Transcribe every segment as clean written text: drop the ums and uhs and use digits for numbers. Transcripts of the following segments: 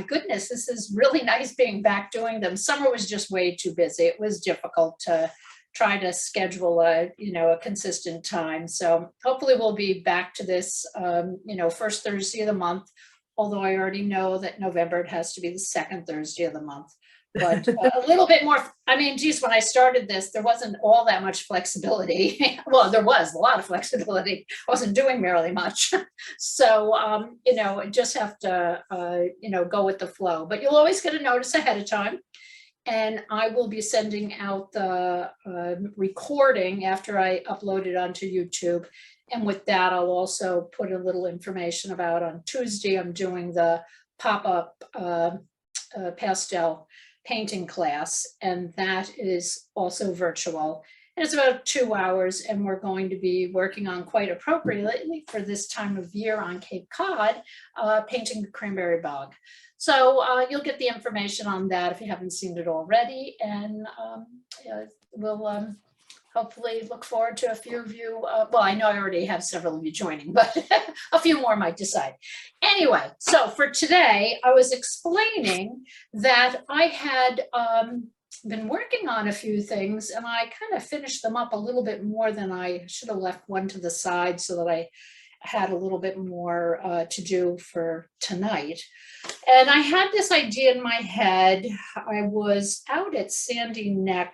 goodness, this is really nice being back doing them. Summer was just way too busy. It was difficult to try to schedule a, a consistent time. So hopefully we'll be back to this, first Thursday of the month, although I already know that November, it has to be the second Thursday of the month. But a little bit more, I mean, geez, when I started this, there wasn't all that much flexibility. Well, there was a lot of flexibility. I wasn't doing really much. So, just have to, go with the flow. But you'll always get a notice ahead of time. And I will be sending out the recording after I upload it onto YouTube. And with that, I'll also put a little information about on Tuesday, I'm doing the pop-up pastel painting class, and that is also virtual. And it's about 2 hours, and we're going to be working on, quite appropriately for this time of year on Cape Cod, painting the cranberry bog. So you'll get the information on that if you haven't seen it already, and we'll hopefully look forward to a few of you. Well, I know I already have several of you joining, but a few more might decide. Anyway, so for today, I was explaining that I had been working on a few things, and I kind of finished them up a little bit more than I should have left one to the side so that I had a little bit more to do for tonight. And I had this idea in my head. I was out at Sandy Neck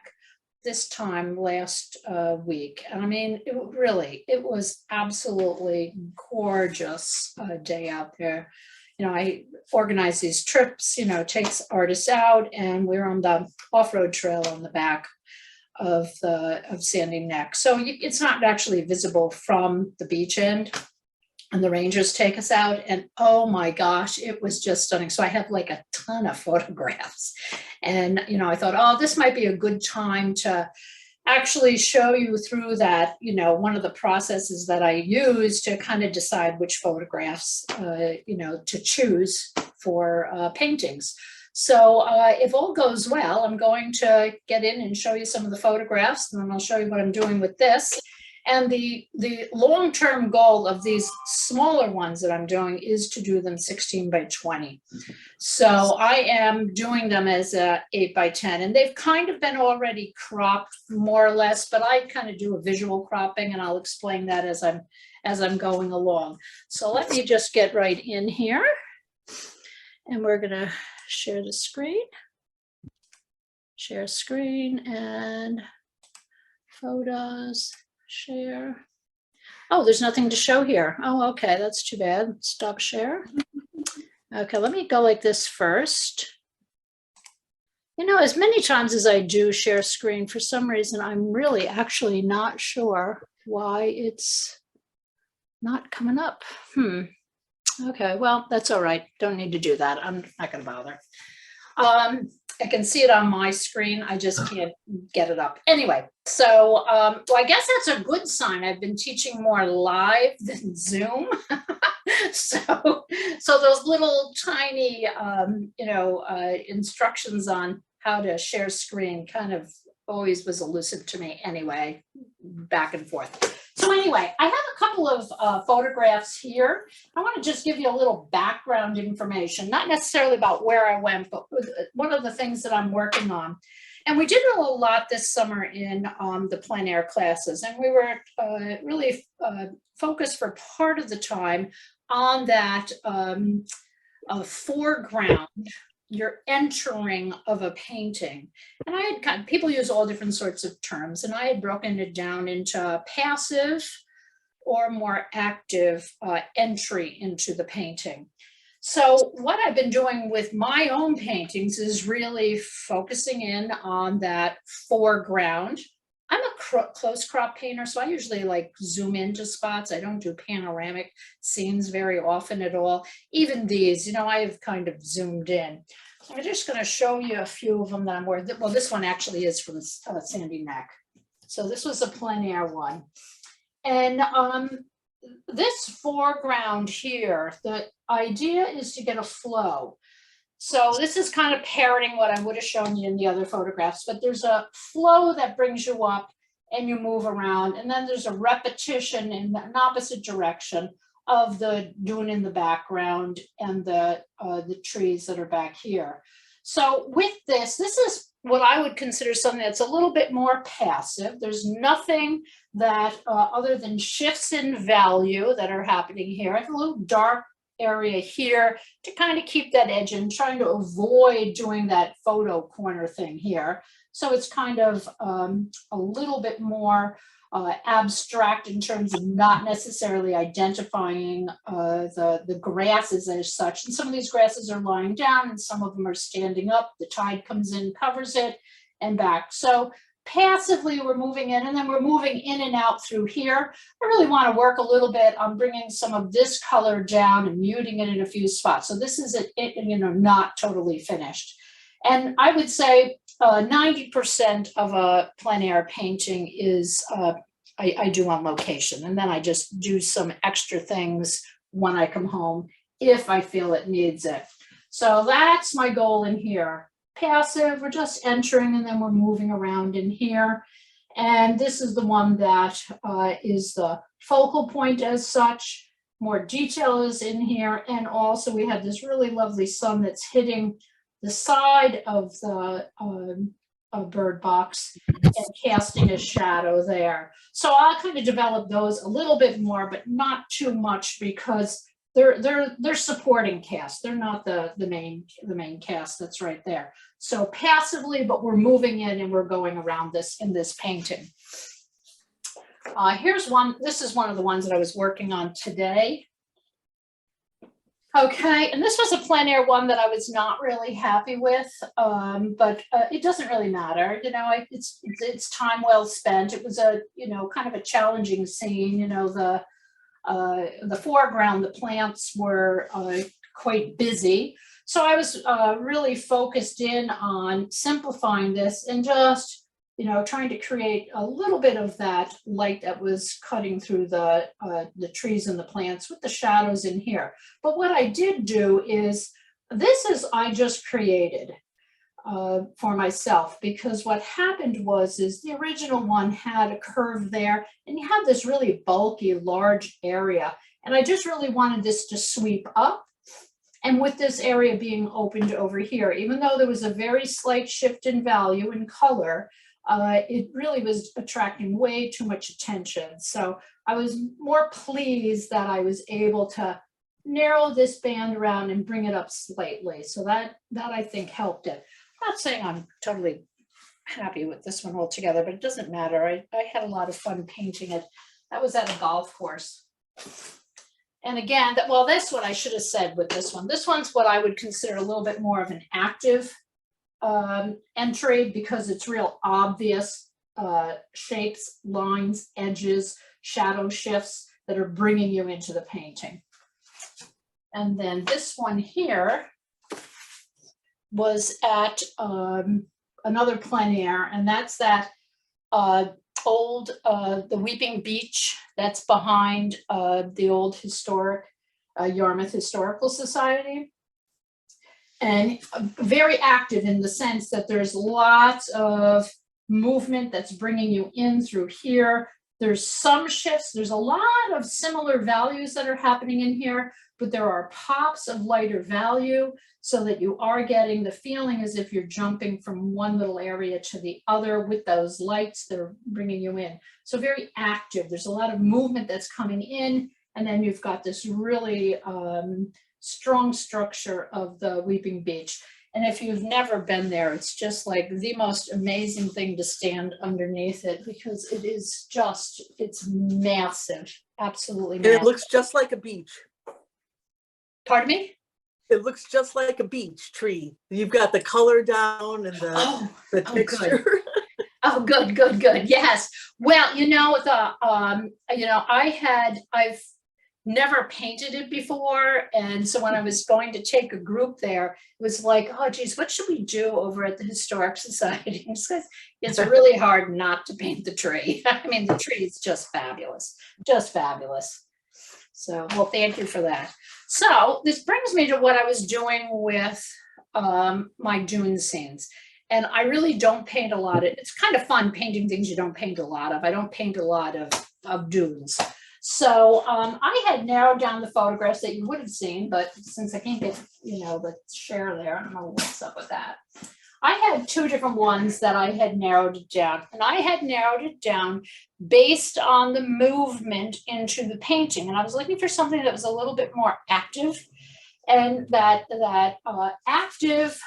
this time last week. And I mean, it was absolutely gorgeous day out there. I organize these trips, takes artists out, and we're on the off-road trail on the back of Sandy Neck. So it's not actually visible from the beach end. And the rangers take us out, and oh my gosh, it was just stunning. So I have like a ton of photographs, and I thought, oh, this might be a good time to actually show you through that, one of the processes that I use to kind of decide which photographs, to choose for paintings. So if all goes well, I'm going to get in and show you some of the photographs, and then I'll show you what I'm doing with this. And the long-term goal of these smaller ones that I'm doing is to do them 16 by 20. So I am doing them as a 8 by 10, and they've kind of been already cropped more or less, but I kind of do a visual cropping, and I'll explain that as I'm going along. So let me just get right in here, and we're gonna share the screen. Share screen and photos. Share. Oh, there's nothing to show here. Oh, okay, that's too bad. Stop share. Okay, let me go like this first. As many times as I do share screen, for some reason, I'm really actually not sure why it's not coming up. Okay, well, that's all right. Don't need to do that. I'm not going to bother. I can see it on my screen. I just can't get it up. Anyway, so well, I guess that's a good sign. I've been teaching more live than Zoom. So those little tiny, instructions on how to share screen kind of always was elusive to me anyway, back and forth. So anyway, I have a couple of photographs here. I want to just give you a little background information, not necessarily about where I went, but one of the things that I'm working on. And we did a lot this summer in the plein air classes, and we were really focused for part of the time on that foreground, your entering of a painting. And I had people use all different sorts of terms, and I had broken it down into passive or more active entry into the painting. So what I've been doing with my own paintings is really focusing in on that foreground. I'm a close crop painter, so I usually zoom into spots. I don't do panoramic scenes very often at all. Even these, I have kind of zoomed in. I'm just going to show you a few of them that I'm working. Well, this one actually is from Sandy Neck. So this was a plein air one. And this foreground here, the idea is to get a flow. So this is kind of parroting what I would have shown you in the other photographs, but there's a flow that brings you up and you move around, and then there's a repetition in an opposite direction, of the dune in the background and the trees that are back here. So with this is what I would consider something that's a little bit more passive. There's nothing that other than shifts in value that are happening here. I have a little dark area here to kind of keep that edge and trying to avoid doing that photo corner thing here. So it's kind of a little bit more abstract in terms of not necessarily identifying the grasses as such. And some of these grasses are lying down and some of them are standing up. The tide comes in, covers it, and back. So passively we're moving in, and then we're moving in and out through here. I really want to work a little bit on bringing some of this color down and muting it in a few spots. So this is not totally finished. And I would say 90% of a plein air painting is I do on location, and then I just do some extra things when I come home if I feel it needs it. So that's my goal in here. Passive, we're just entering and then we're moving around in here. And this is the one that is the focal point as such. More detail is in here. And also we have this really lovely sun that's hitting the side of the bird box and casting a shadow there. So I'll kind of develop those a little bit more, but not too much because they're supporting cast. They're not the main cast that's right there. So passively, but we're moving in and we're going around this in this painting. Here's one. This is one of the ones that I was working on today. Okay, and this was a plein air one that I was not really happy with, but it doesn't really matter. You know, it's time well spent. It was a, kind of a challenging scene. The foreground, the plants were quite busy. So I was really focused in on simplifying this and just, trying to create a little bit of that light that was cutting through the trees and the plants with the shadows in here. But what I did do is, I just created for myself, because what happened was the original one had a curve there and you have this really bulky, large area. And I just really wanted this to sweep up. And with this area being opened over here, even though there was a very slight shift in value and color, it really was attracting way too much attention. So I was more pleased that I was able to narrow this band around and bring it up slightly. So that I think helped it. I'm not saying I'm totally happy with this one altogether, but it doesn't matter. I had a lot of fun painting it. That was at a golf course. And again, that's what I should have said with this one. This one's what I would consider a little bit more of an active entry, because it's real obvious shapes, lines, edges, shadow shifts that are bringing you into the painting. And then this one here was at another plein air, and that's that old, the Weeping Beech that's behind the old historic Yarmouth Historical Society. And very active in the sense that there's lots of movement that's bringing you in through here. There's some shifts. There's a lot of similar values that are happening in here, but there are pops of lighter value so that you are getting the feeling as if you're jumping from one little area to the other with those lights that are bringing you in. So very active. There's a lot of movement that's coming in, and then you've got this really strong structure of the Weeping Beech. And if you've never been there, it's just like the most amazing thing to stand underneath it, because it's massive, absolutely massive. It looks just like a beech. Pardon me? It looks just like a beech tree. You've got the color down and the texture. Good. Oh, good. Yes. Well, I've never painted it before. And so when I was going to take a group there, it was like, oh, geez, what should we do over at the Historic Society? It's really hard not to paint the tree. I mean, the tree is just fabulous, just fabulous. So, well, thank you for that. So this brings me to what I was doing with my dune scenes. And I really don't paint a lot. It's kind of fun painting things you don't paint a lot of. I don't paint a lot of dunes. So I had narrowed down the photographs that you would have seen, but since I can't get, the share there, I don't know what's up with that. I had two different ones that I had narrowed it down, and I had narrowed it down based on the movement into the painting. And I was looking for something that was a little bit more active, and that active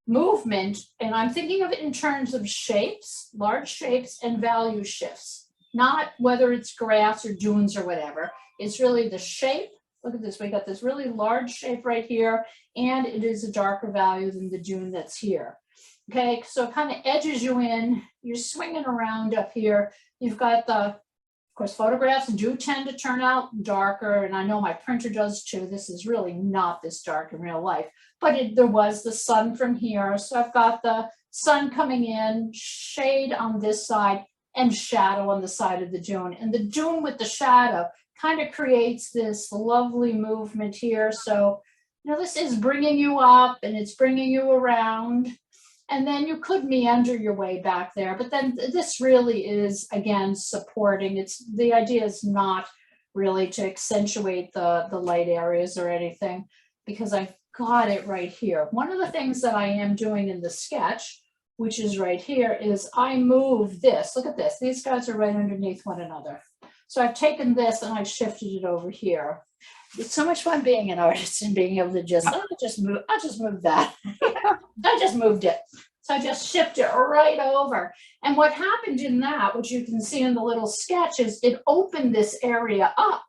movement, and I'm thinking of it in terms of shapes, large shapes and value shifts, not whether it's grass or dunes or whatever. It's really the shape. Look at this, we got this really large shape right here, and it is a darker value than the dune that's here. Okay, so it kind of edges you in, you're swinging around up here. You've got of course, photographs do tend to turn out darker, and I know my printer does too. This is really not this dark in real life, but there was the sun from here. So I've got the sun coming in, shade on this side, and shadow on the side of the dune. And the dune with the shadow kind of creates this lovely movement here. So, this is bringing you up and it's bringing you around. And then you could meander your way back there, but then this really is, again, supporting. The idea is not really to accentuate the light areas or anything, because I've got it right here. One of the things that I am doing in the sketch, which is right here, is I move this. Look at this. These guys are right underneath one another. So I've taken this and I've shifted it over here. It's so much fun being an artist and being able to I'll just move that. I just moved it. So I just shifted it right over. And what happened in that, which you can see in the little sketch, is it opened this area up.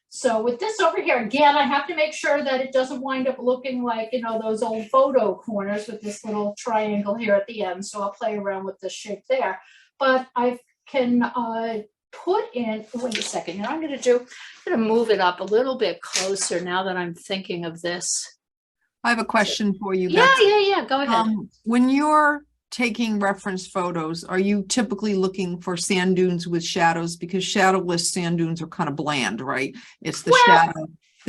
So with this over here, again, I have to make sure that it doesn't wind up looking like, those old photo corners with this little triangle here at the end. So I'll play around with the shape there. But I can put in, wait a second, I'm going to move it up a little bit closer now that I'm thinking of this. I have a question for you. Yeah, Betsy. yeah, go ahead. When you're taking reference photos, are you typically looking for sand dunes with shadows? Because shadowless sand dunes are kind of bland, right? It's the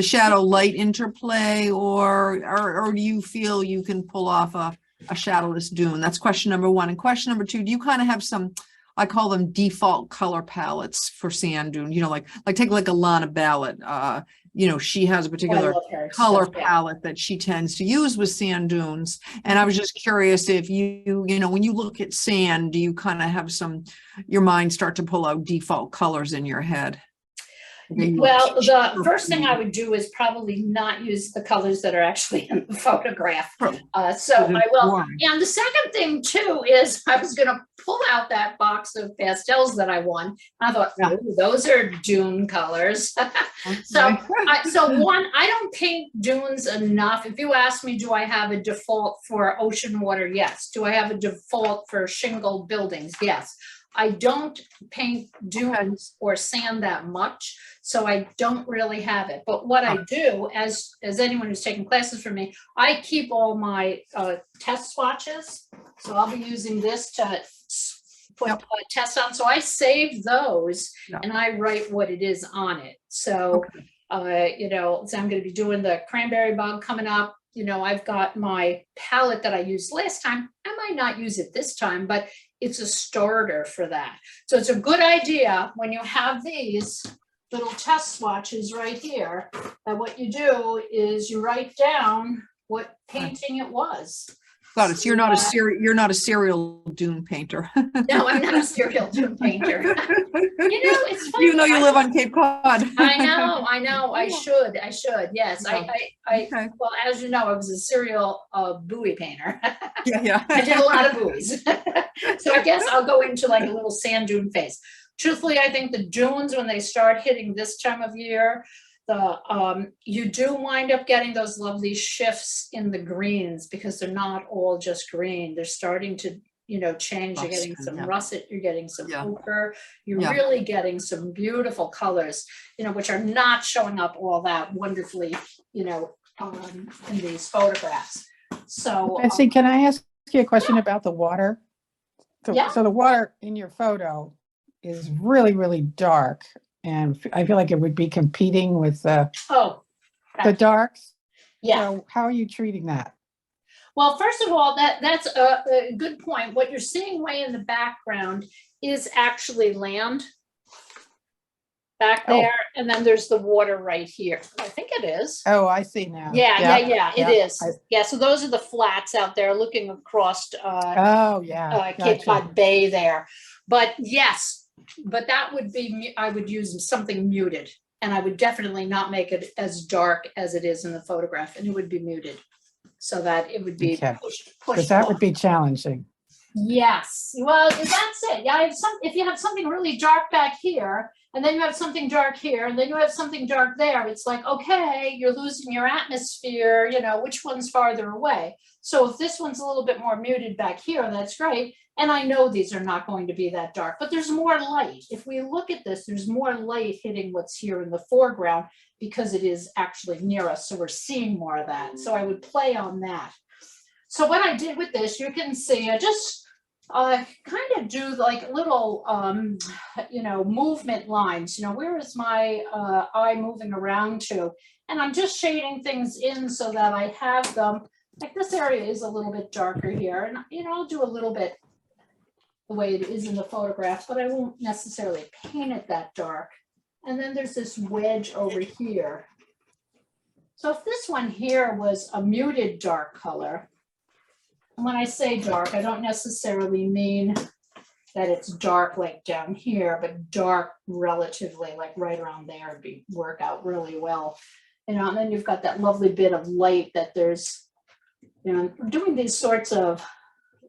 shadow light interplay, or do you feel you can pull off a shadowless dune? That's question number one. And question number two, do you kind of have some, I call them default color palettes for sand dune, like take like a Lana Ballot, she has a particular color palette that she tends to use with sand dunes. And I was just curious if when you look at sand, do you kind of have your mind start to pull out default colors in your head? Well, the first thing I would do is probably not use the colors that are actually in the photograph. So I will. And the second thing too is I was going to pull out that box of pastels that I won. I thought, those are dune colors. So one, I don't paint dunes enough. If you ask me, do I have a default for ocean water? Yes. Do I have a default for shingle buildings? Yes. I don't paint dunes or sand that much, so I don't really have it. But what I do, as anyone who's taken classes from me, I keep all my test swatches. So I'll be using this to put tests on. So I save those and I write what it is on it. So, so I'm going to be doing the cranberry bog coming up. I've got my palette that I used last time. I might not use it this time, but it's a starter for that. So it's a good idea when you have these little test swatches right here, that what you do is you write down what painting it was. Got it. So you're not a serial dune painter. No, I'm not a serial dune painter. It's funny. You live on Cape Cod. I know. I should. Yes. Well, as you know, I was a serial buoy painter. Yeah. I did a lot of buoys. So I guess I'll go into like a little sand dune phase. Truthfully, I think the dunes, when they start hitting this time of year, you do wind up getting those lovely shifts in the greens, because they're not all just green. They're starting to, change. You're getting some russet, you're getting some ochre, you're really getting some beautiful colors, which are not showing up all that wonderfully, in these photographs. So Betsy, can I ask you a question about the water? So the water in your photo is really, really dark. And I feel like it would be competing with the darks. Yeah. So how are you treating that? Well, first of all, that's a good point. What you're seeing way in the background is actually land. back Oh. there, and then there's the water right here. I think it is. Oh, I see now. Yeah, it yeah, is. I- Yeah, so those are the flats out there looking across Oh, yeah. Cape gotcha. Cod Bay there. But yes, but that would be, I would use something muted, and I would definitely not make it as dark as it is in the photograph, and it would be muted so that it would be Okay. pushed Because that off. would be challenging. Yes, well, that's it. Yeah, if you have something really dark back here, and then you have something dark here, and then you have something dark there, it's like, okay, you're losing your atmosphere, you know, which one's farther away? So if this one's a little bit more muted back here, that's great. And I know these are not going to be that dark, but there's more light. If we look at this, there's more light hitting what's here in the foreground because it is actually near us. So we're seeing more of that. So I would play on that. So what I did with this, you can see, I just kind of do like little, you know, movement lines. You know, where is my eye moving around to? And I'm just shading things in so that I have them, like this area is a little bit darker here. And, you know, I'll do a little bit the way it is in the photograph, but I won't necessarily paint it that dark. And then there's this wedge over here. So if this one here was a muted dark color, and when I say dark, I don't necessarily mean that it's dark like down here, but dark relatively, like right around there would be work out really well. You know, and then you've got that lovely bit of light that there's, you know, doing these sorts of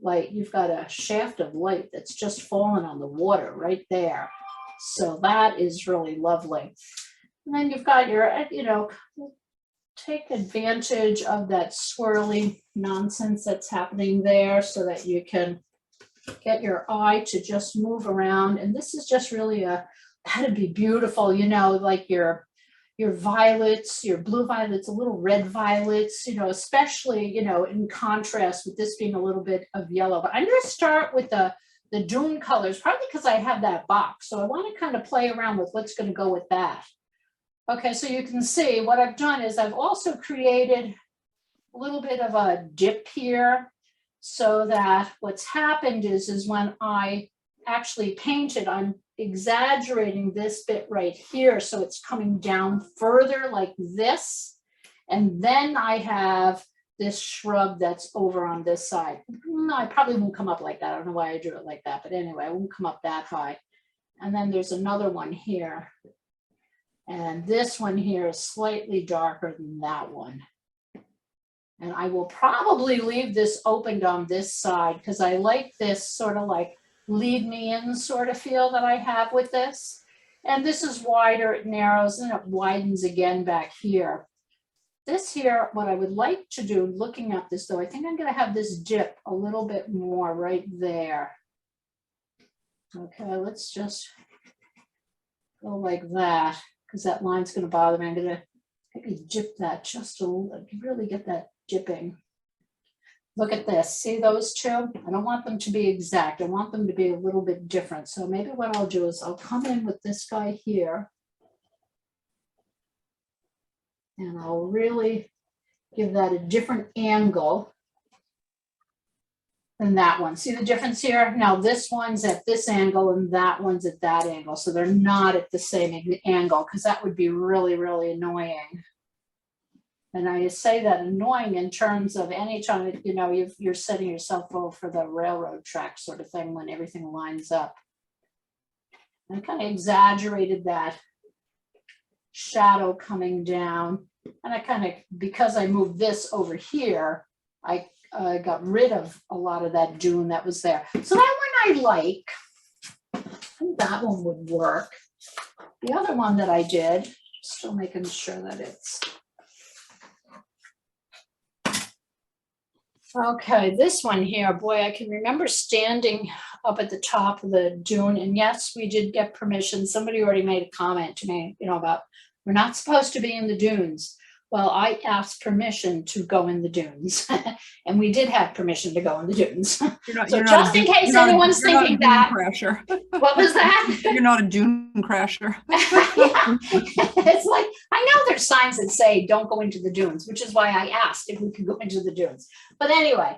light, you've got a shaft of light that's just fallen on the water right there. So that is really lovely. And then you've got your, you know, take advantage of that swirly nonsense that's happening there so that you can get your eye to just move around. And this is just really that'd be beautiful, you know, like your violets, your blue violets, a little red violets, you know, especially, you know, in contrast with this being a little bit of yellow. But I'm going to start with the dune colors, probably because I have that box. So I want to kind of play around with what's going to go with that. Okay, so you can see what I've done is I've also created a little bit of a dip here so that what's happened is when I actually painted, I'm exaggerating this bit right here. So it's coming down further like this. And then I have this shrub that's over on this side. No, I probably won't come up like that. I don't know why I drew it like that, but anyway, I won't come up that high. And then there's another one here. And this one here is slightly darker than that one. And I will probably leave this opened on this side because I like this sort of like lead me in sort of feel that I have with this. And this is wider, it narrows, and it widens again back here. This here, what I would like to do, looking at this though, I think I'm going to have this dip a little bit more right there. Okay, let's just go like that, because that line's going to bother me. I'm going to maybe dip that just a little, really get that dipping. Look at this, see those two? I don't want them to be exact. I want them to be a little bit different. So maybe what I'll do is I'll come in with this guy here. And I'll really give that a different angle than that one. See the difference here? Now this one's at this angle and that one's at that angle. So they're not at the same angle because that would be really, really annoying. And I say that annoying in terms of anytime, you know, you're setting yourself up for the railroad track sort of thing when everything lines up. I kind of exaggerated that shadow coming down. And I kind of, because I moved this over here, I got rid of a lot of that dune that was there. So that one I like. I think that one would work. The other one that I did, still making sure that it's okay, this one here, boy, I can remember standing up at the top of the dune, and yes, we did get permission. Somebody already made a comment to me, you know, about we're not supposed to be in the dunes. Well, I asked permission to go in the dunes, and we did have permission to go in the dunes. So just in case anyone's thinking that. What was that? You're not a dune crasher. Yeah. It's like, I know there's signs that say don't go into the dunes, which is why I asked if we could go into the dunes. But anyway,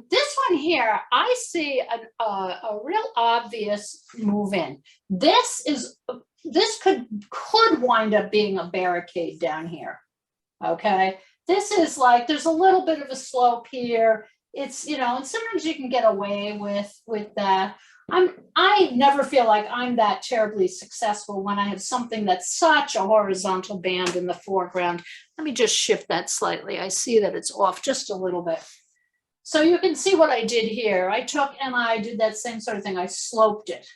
this one here, I see a real obvious move in. This is this could wind up being a barricade down here. Okay, this is like, there's a little bit of a slope here. It's, you know, and sometimes you can get away with that. I never feel like I'm that terribly successful when I have something that's such a horizontal band in the foreground. Let me just shift that slightly. I see that it's off just a little bit. So you can see what I did here. I took and I did that same sort of thing. I sloped it.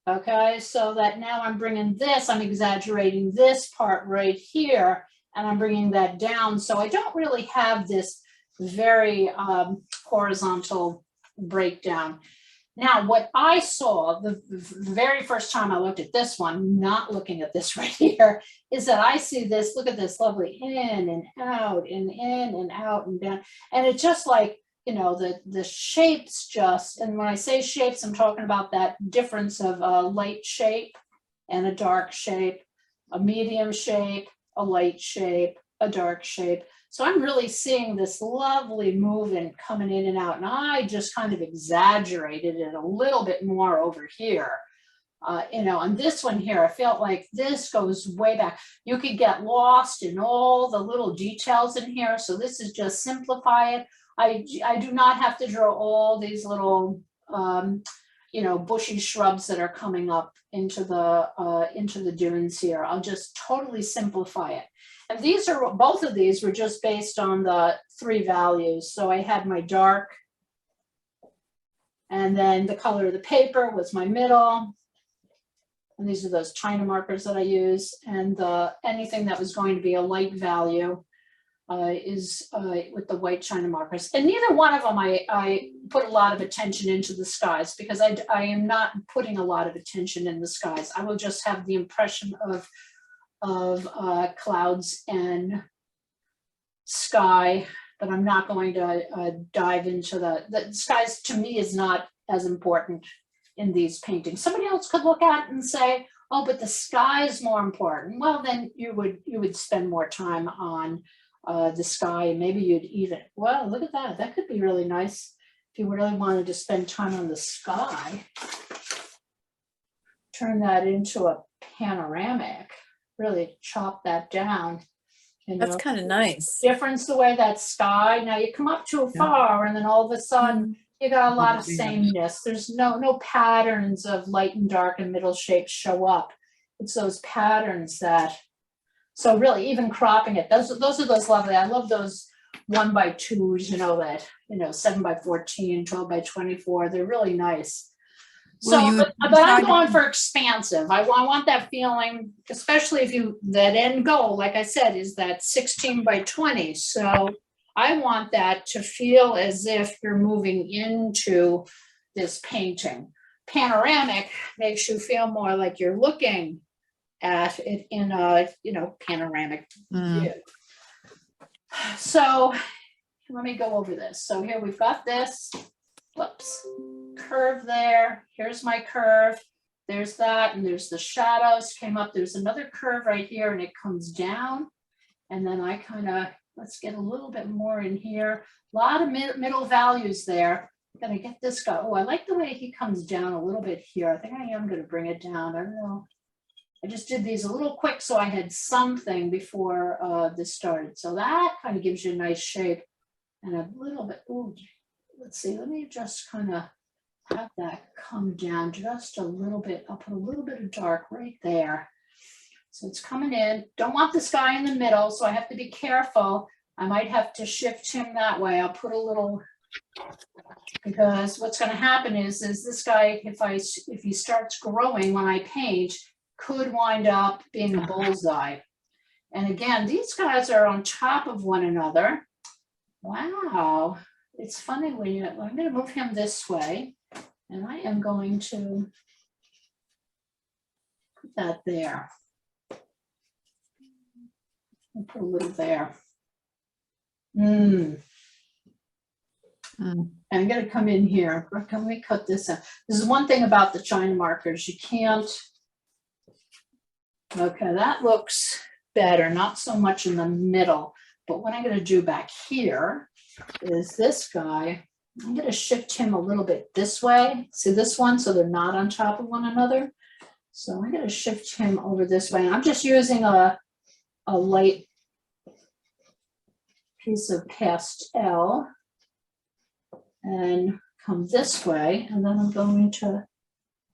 Okay, so that now I'm bringing this, I'm exaggerating this part right here, and I'm bringing that down. So I don't really have this very horizontal breakdown. Now, what I saw the very first time I looked at this one, not looking at this right here, is that I see this, look at this lovely in and out and in and out and down. And it's just like, you know, the shapes just, and when I say shapes, I'm talking about that difference of a light shape and a dark shape, a medium shape, a light shape, a dark shape. So I'm really seeing this lovely movement coming in and out. And I just kind of exaggerated it a little bit more over here. You know, on this one here, I felt like this goes way back. You could get lost in all the little details in here. So this is just simplify it. I do not have to draw all these little, you know, bushy shrubs that are coming up into the dunes here. I'll just totally simplify it. And these are, both of these were just based on the 3 values. So I had my dark, and then the color of the paper was my middle. And these are those China markers that I use. And anything that was going to be a light value is with the white China markers. And neither one of them I put a lot of attention into the skies, because I am not putting a lot of attention in the skies. I will just have the impression of clouds and sky, but I'm not going to dive into the skies. To me, is not as important in these paintings. Somebody else could look at it and say, oh, but the sky is more important. Well, then you would spend more time on the sky, and maybe you'd even, well, look at that. That could be really nice if you really wanted to spend time on the sky. Turn that into a panoramic. Really chop that down. You know? That's kind of nice. Difference the way that sky. Now you come up too far, and then all of a sudden you got a lot of sameness. There's no patterns of light and dark and middle shapes show up. It's those patterns that. So really, even cropping it, those are those lovely. I love those 1x2s. You know that 7x14, 12x24. They're really nice. So, but I'm going for expansive. I want that feeling, especially if that end goal, like I said, is that 16x20. So I want that to feel as if you're moving into this painting. Panoramic makes you feel more like you're looking at it in a, panoramic view. So let me go over this. So here we've got this. Whoops, curve there. Here's my curve. There's that, and there's the shadows came up. There's another curve right here, and it comes down. And then I kind of, let's get a little bit more in here. A lot of middle values there. I'm gonna get this guy. Oh, I like the way he comes down a little bit here. I think I am gonna bring it down. I don't know. I just did these a little quick so I had something before this started. So that kind of gives you a nice shape and a little bit, ooh. Let's see, let me just kind of have that come down just a little bit. I'll put a little bit of dark right there. So it's coming in. Don't want this guy in the middle, so I have to be careful. I might have to shift him that way. I'll put a little, because what's going to happen is this guy, if he starts growing when I paint, could wind up being a bullseye. And again, these guys are on top of one another. Wow. It's funny when I'm going to move him this way, and I am going to put that there. I'll put a little there. And I'm going to come in here. Can we cut this out? This is one thing about the China markers. You can't. Okay, that looks better. Not so much in the middle, but what I'm going to do back here is this guy. I'm going to shift him a little bit this way. See this one? So they're not on top of one another. So I'm going to shift him over this way. And I'm just using a light piece of pastel and come this way. And then I'm going to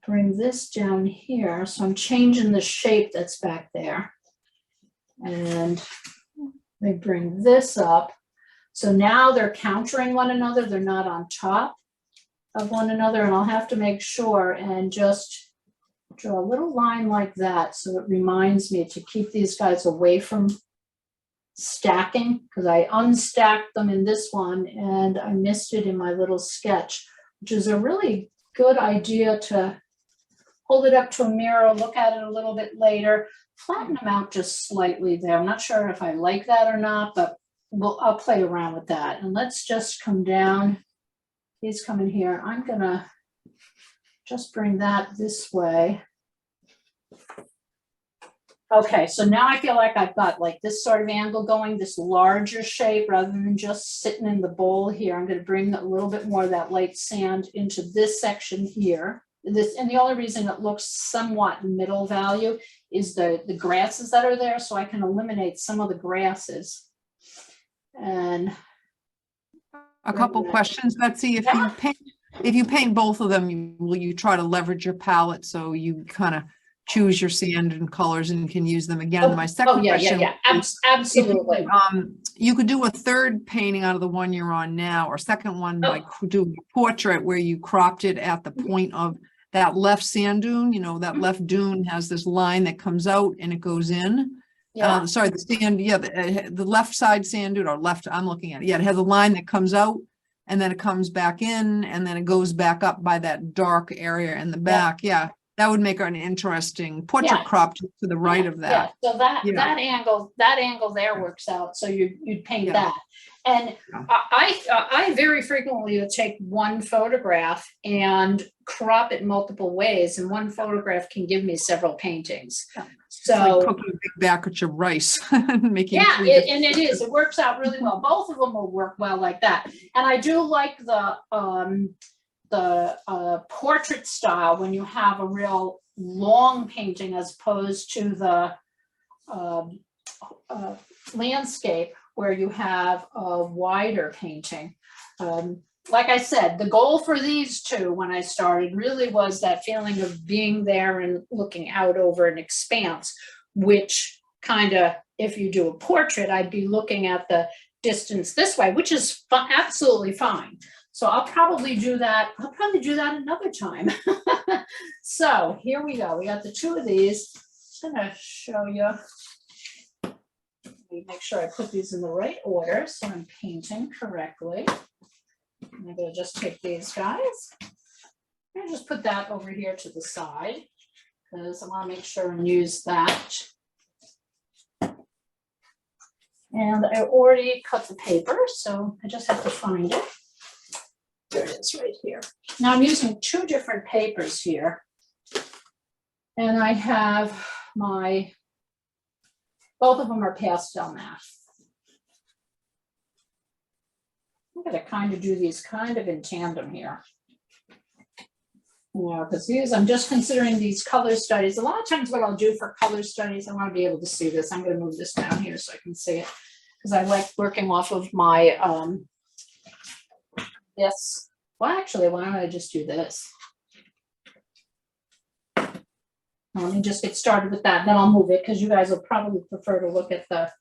bring this down here. So I'm changing the shape that's back there. And they bring this up. So now they're countering one another. They're not on top of one another. And I'll have to make sure and just draw a little line like that. So it reminds me to keep these guys away from stacking, because I unstacked them in this one and I missed it in my little sketch, which is a really good idea to hold it up to a mirror, look at it a little bit later, flatten them out just slightly there. I'm not sure if I like that or not, but I'll play around with that. And let's just come down. He's coming here. I'm gonna just bring that this way. Okay, so now I feel like I've got like this sort of angle going, this larger shape rather than just sitting in the bowl here. I'm going to bring a little bit more of that light sand into this section here. This, and the only reason it looks somewhat middle value is the grasses that are there, so I can eliminate some of the grasses. And A couple questions, Betsy. Yeah. If you paint both of them, will you try to leverage your palette so you kind of choose your sand and colors and can use them again? My second question. Absolutely. You could do a third painting out of the one you're on now, or second one by doing a portrait where you cropped it at the point of that left sand dune. You know, that left dune has this line that comes out and it goes in. Yeah. Sorry, the sand, yeah, the left side sand dune, or left, I'm looking at it. Yeah, it has a line that comes out and then it comes back in and then it goes back up by that dark area in the back. Yeah. That would make an interesting portrait crop to the right of that. Yeah. So that angle there works out. So you'd paint that. And I very frequently will take one photograph and crop it multiple ways, and one photograph can give me several paintings. So it's like cooking a big batch of rice and making and it is. It works out really well. Both of them will work well like that. And I do like the portrait style when you have a real long painting as opposed to the landscape where you have a wider painting. Like I said, the goal for these two when I started really was that feeling of being there and looking out over an expanse, which kind of, if you do a portrait, I'd be looking at the distance this way, which is absolutely fine. So I'll probably do that. I'll probably do that another time. So here we go. We got the two of these. I'm going to show you. Make sure I put these in the right order so I'm painting correctly. I'm going to just take these guys and just put that over here to the side because I want to make sure and use that. And I already cut the paper, so I just have to find it. There it is right here. Now I'm using two different papers here. And I have both of them are pastel matte. I'm going to kind of do these kind of in tandem here. Yeah, because these, I'm just considering these color studies. A lot of times what I'll do for color studies, I want to be able to see this. I'm going to move this down here so I can see it. Because I like working off of my, this. Well, actually, why don't I just do this? Let me just get started with that, then I'll move it because you guys will probably prefer to look at the,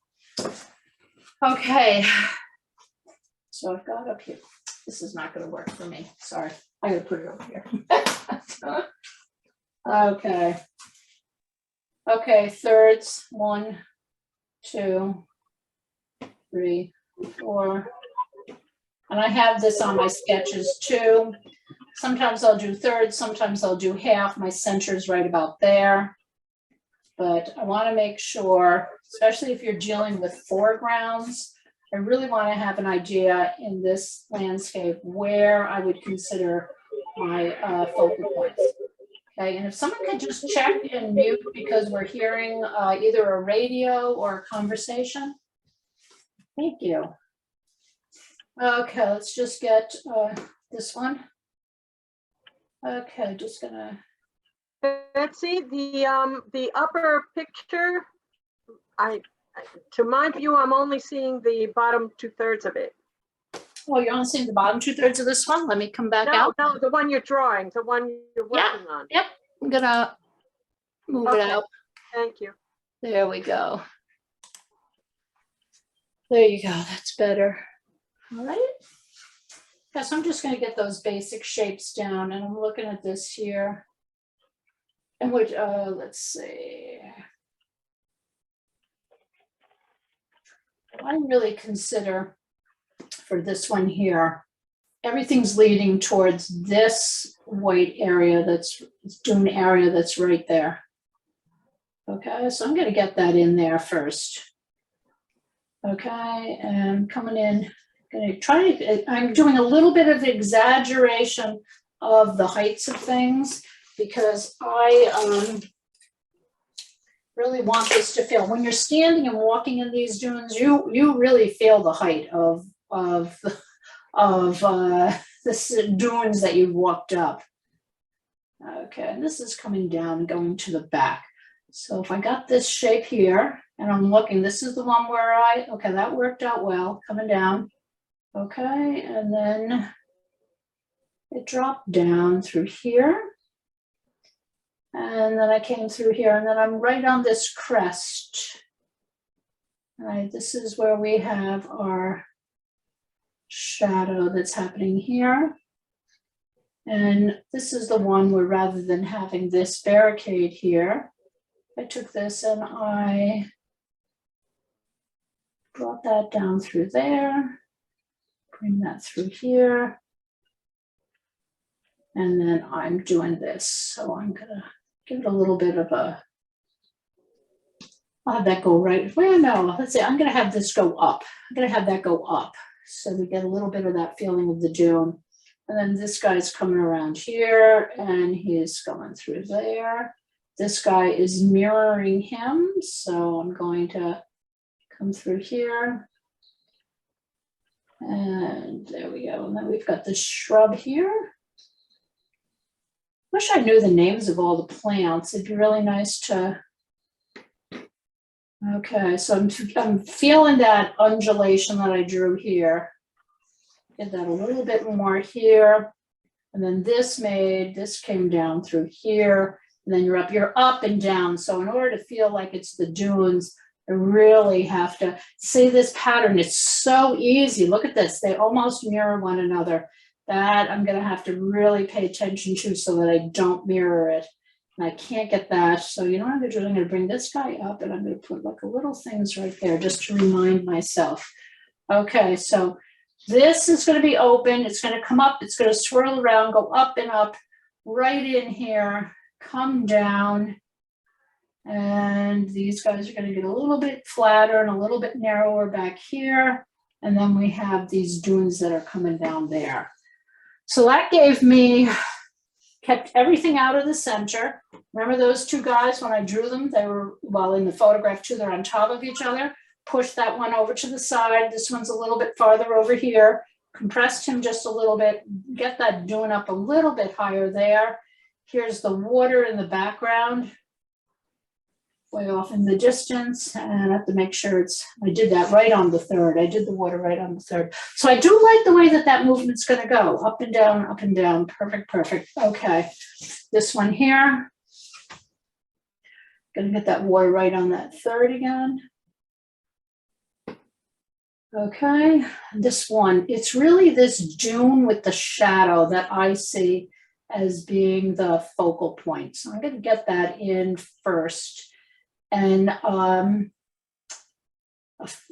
okay. So I've got up here, this is not gonna work for me, sorry. I gotta put it over here. Okay. Okay, thirds, 1, 2, 3, 4. And I have this on my sketches too. Sometimes I'll do thirds, sometimes I'll do half. My center's right about there. But I want to make sure, especially if you're dealing with foregrounds, I really want to have an idea in this landscape where I would consider my focal points. Okay, and if someone could just check and mute because we're hearing either a radio or a conversation. Thank you. Okay, let's just get this one. Okay, just gonna Betsy, the upper picture, to my view, I'm only seeing the bottom 2/3 of it. Oh, you're only seeing the bottom 2/3 of this one? Let me come back No, out. no, the one you're drawing, the one you're Yeah. working on. Yep, I'm gonna move it Okay. out. Thank you. There we go. There you go, that's better. All right. Yes, I'm just gonna get those basic shapes down, and I'm looking at this here. And which, let's see. I really consider for this one here, everything's leading towards this white area, this dune area that's right there. Okay, so I'm gonna get that in there first. Okay, and coming in, I'm doing a little bit of exaggeration of the heights of things because I really want this to feel, when you're standing and walking in these dunes, you really feel the height of the dunes that you've walked up. Okay, and this is coming down, going to the back. So if I got this shape here and I'm looking, this is the one where okay, that worked out well, coming down. Okay, and then it dropped down through here. And then I came through here, and then I'm right on this crest. All right, this is where we have our shadow that's happening here. And this is the one where rather than having this barricade here, I took this and I brought that down through there, bring that through here. And then I'm doing this. So I'm gonna give it a little bit of a, I'll have that go right, well, no, let's see, I'm gonna have this go up. I'm gonna have that go up. So we get a little bit of that feeling of the dune. And then this guy's coming around here and he's going through there. This guy is mirroring him. So I'm going to come through here. And there we go. And then we've got this shrub here. Wish I knew the names of all the plants. It'd be really nice to. Okay, so I'm feeling that undulation that I drew here. Get that a little bit more here. And then this came down through here. And then you're up and down. So in order to feel like it's the dunes, I really have to see this pattern. It's so easy. Look at this. They almost mirror one another. That I'm going to have to really pay attention to so that I don't mirror it. And I can't get that. So you know what I'm going to do? I'm going to bring this guy up and I'm going to put like a little things right there just to remind myself. Okay, so this is going to be open. It's going to come up. It's going to swirl around, go up and up, right in here, come down. And these guys are going to get a little bit flatter and a little bit narrower back here. And then we have these dunes that are coming down there. So that gave me, kept everything out of the center. Remember those two guys when I drew them? They were, well, in the photograph too, they're on top of each other. Push that one over to the side. This one's a little bit farther over here. Compressed him just a little bit. Get that dune up a little bit higher there. Here's the water in the background, way off in the distance. And I have to make sure I did that right on the third. I did the water right on the third. So I do like the way that that movement's going to go. Up and down, up and down. Perfect, perfect. Okay. This one here. Going to get that water right on that third again. Okay, this one, it's really this dune with the shadow that I see as being the focal point. So I'm going to get that in first. And a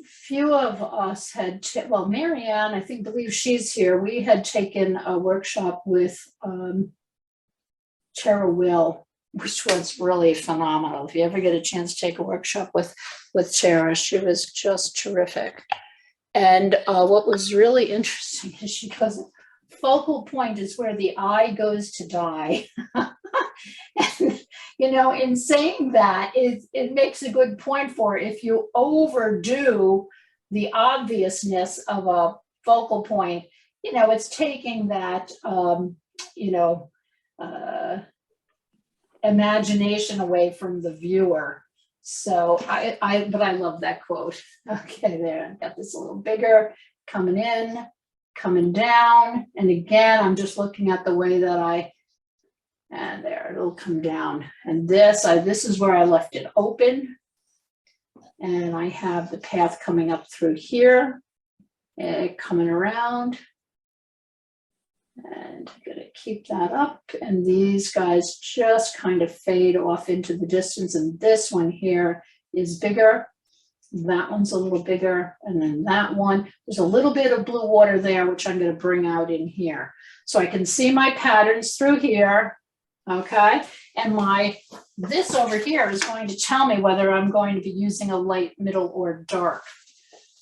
few of us had, well, Marianne, I believe she's here. We had taken a workshop with Tara Will, which was really phenomenal. If you ever get a chance to take a workshop with Tara, she was just terrific. And what was really interesting is she goes, focal point is where the eye goes to die. And, you know, in saying that, it makes a good point for if you overdo the obviousness of a focal point, you know, it's taking that, you know, imagination away from the viewer. So but I love that quote. Okay, there, I've got this a little bigger, coming in, coming down. And again, I'm just looking at the way that and there, it'll come down. And this is where I left it open. And I have the path coming up through here, and coming around. And I'm gonna keep that up. And these guys just kind of fade off into the distance. And this one here is bigger. That one's a little bigger. And then that one, there's a little bit of blue water there, which I'm gonna bring out in here. So I can see my patterns through here. Okay, and this over here is going to tell me whether I'm going to be using a light, middle, or dark.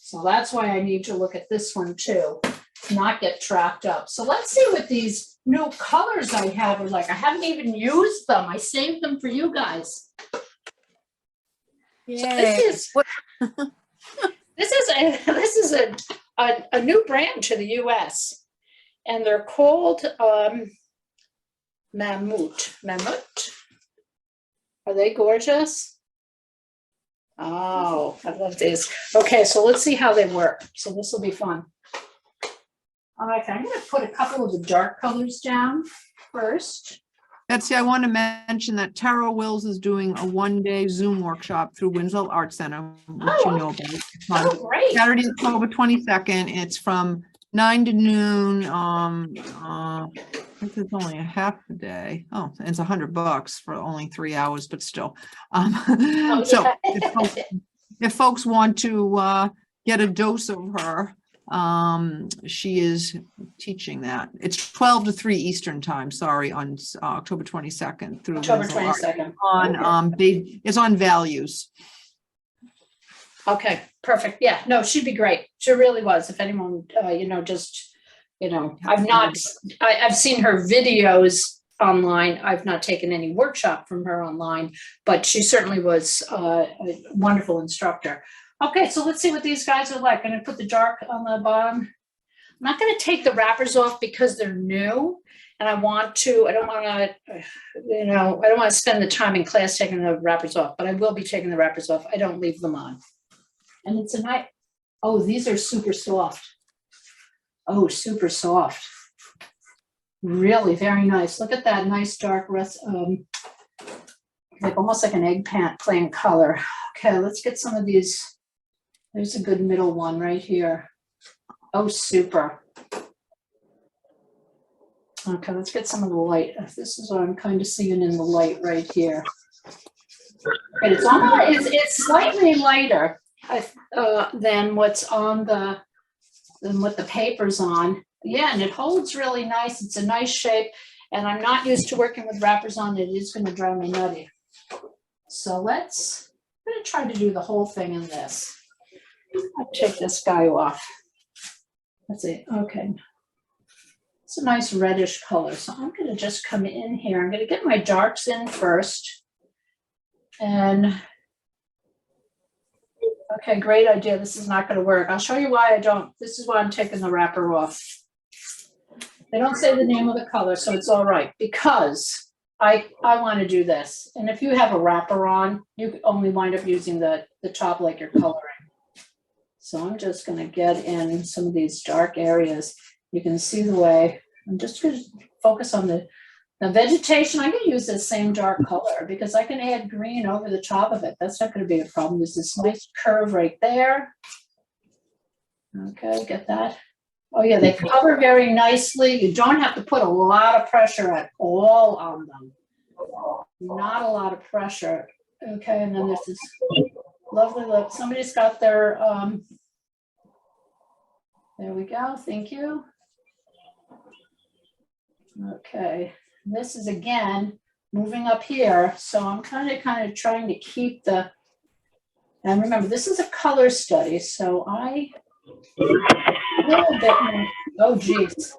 So that's why I need to look at this one too, not get trapped up. So let's see what these new colors I have are like. I haven't even used them. I saved them for you guys. Yay. So this is a new brand to the US, and they're called Mamut. Are they gorgeous? Oh, I love these. Okay, so let's see how they work. So this will be fun. Okay, I'm going to put a couple of the dark colors down first. Betsy, I want to mention that Tara Wills is doing a one-day Zoom workshop through Winslow Art Center, which you know about. It's on Oh, great. Saturday, October 22nd. It's from 9 to noon. I think it's only a half a day. Oh, it's $100 for only 3 hours, but still. So if folks want to get a dose of her, she is teaching that. It's 12 to 3 Eastern time, sorry, on October 22nd through October Winslow Art. 22nd. On it's on values. Okay, perfect. Yeah, no, she'd be great. She really was. If anyone, I've seen her videos online. I've not taken any workshop from her online, but she certainly was a wonderful instructor. Okay, so let's see what these guys are like. I'm going to put the dark on the bottom. I'm not going to take the wrappers off because they're new, and I don't want to spend the time in class taking the wrappers off, but I will be taking the wrappers off. I don't leave them on. And it's a nice, oh, these are super soft. Oh, super soft. Really very nice. Look at that nice dark rest, like almost like an eggplant color. Okay, let's get some of these. There's a good middle one right here. Oh, super. Okay, let's get some of the light. This is what I'm kind of seeing in the light right here. And it's slightly lighter than what's on than what the paper's on. Yeah, and it holds really nice. It's a nice shape, and I'm not used to working with wrappers on. It is going to drive me nutty. So I'm going to try to do the whole thing in this. I'll take this guy off. Let's see. Okay. It's a nice reddish color. So I'm going to just come in here. I'm going to get my darks in first. And okay, great idea. This is not going to work. I'll show you why I don't. This is why I'm taking the wrapper off. They don't say the name of the color, so it's all right, because I want to do this. And if you have a wrapper on, you only wind up using the top like you're coloring. So I'm just going to get in some of these dark areas. You can see the way. I'm just going to focus on the vegetation. I'm going to use the same dark color because I can add green over the top of it. That's not going to be a problem. There's this nice curve right there. Okay, get that. Oh yeah, they cover very nicely. You don't have to put a lot of pressure at all on them. Not a lot of pressure. Okay, and then there's this lovely look. Somebody's got their, there we go, thank you. Okay, this is again, moving up here. So I'm kind of trying to keep the, and remember, this is a color study. So a little bit more, oh geez.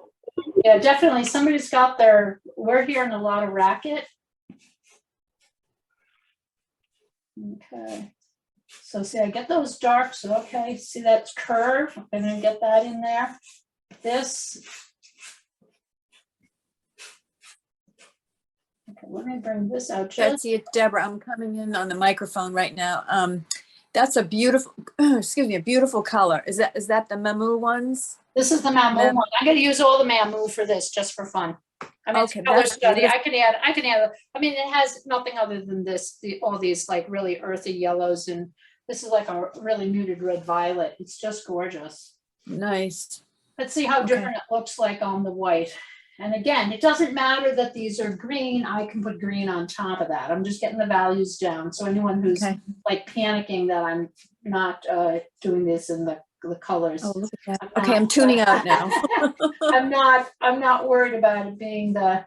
Yeah, definitely somebody's got their, we're hearing a lot of racket. Okay. So see, I get those darks. So okay, see that curve? I'm gonna get that in there. Okay, let me bring this out. Betsy, it's Deborah. I'm coming in on the microphone right now. That's a beautiful, excuse me, a beautiful color. Is that the Mamut ones? This is the Mamut one. I'm gonna use all the Mamut for this, just for fun. I mean, Okay, it's color that's study. beautiful. I can add, I mean, it has nothing other than this, all these like really earthy yellows, and this is like a really muted red violet. It's just gorgeous. Nice. Let's see how Okay. different it looks like on the white. And again, it doesn't matter that these are green. I can put green on top of that. I'm just getting the values down. So anyone who's Okay. like panicking that I'm not doing this in the colors. Oh, look at that. I'm Okay, not. I'm tuning out now. I'm not worried about it being the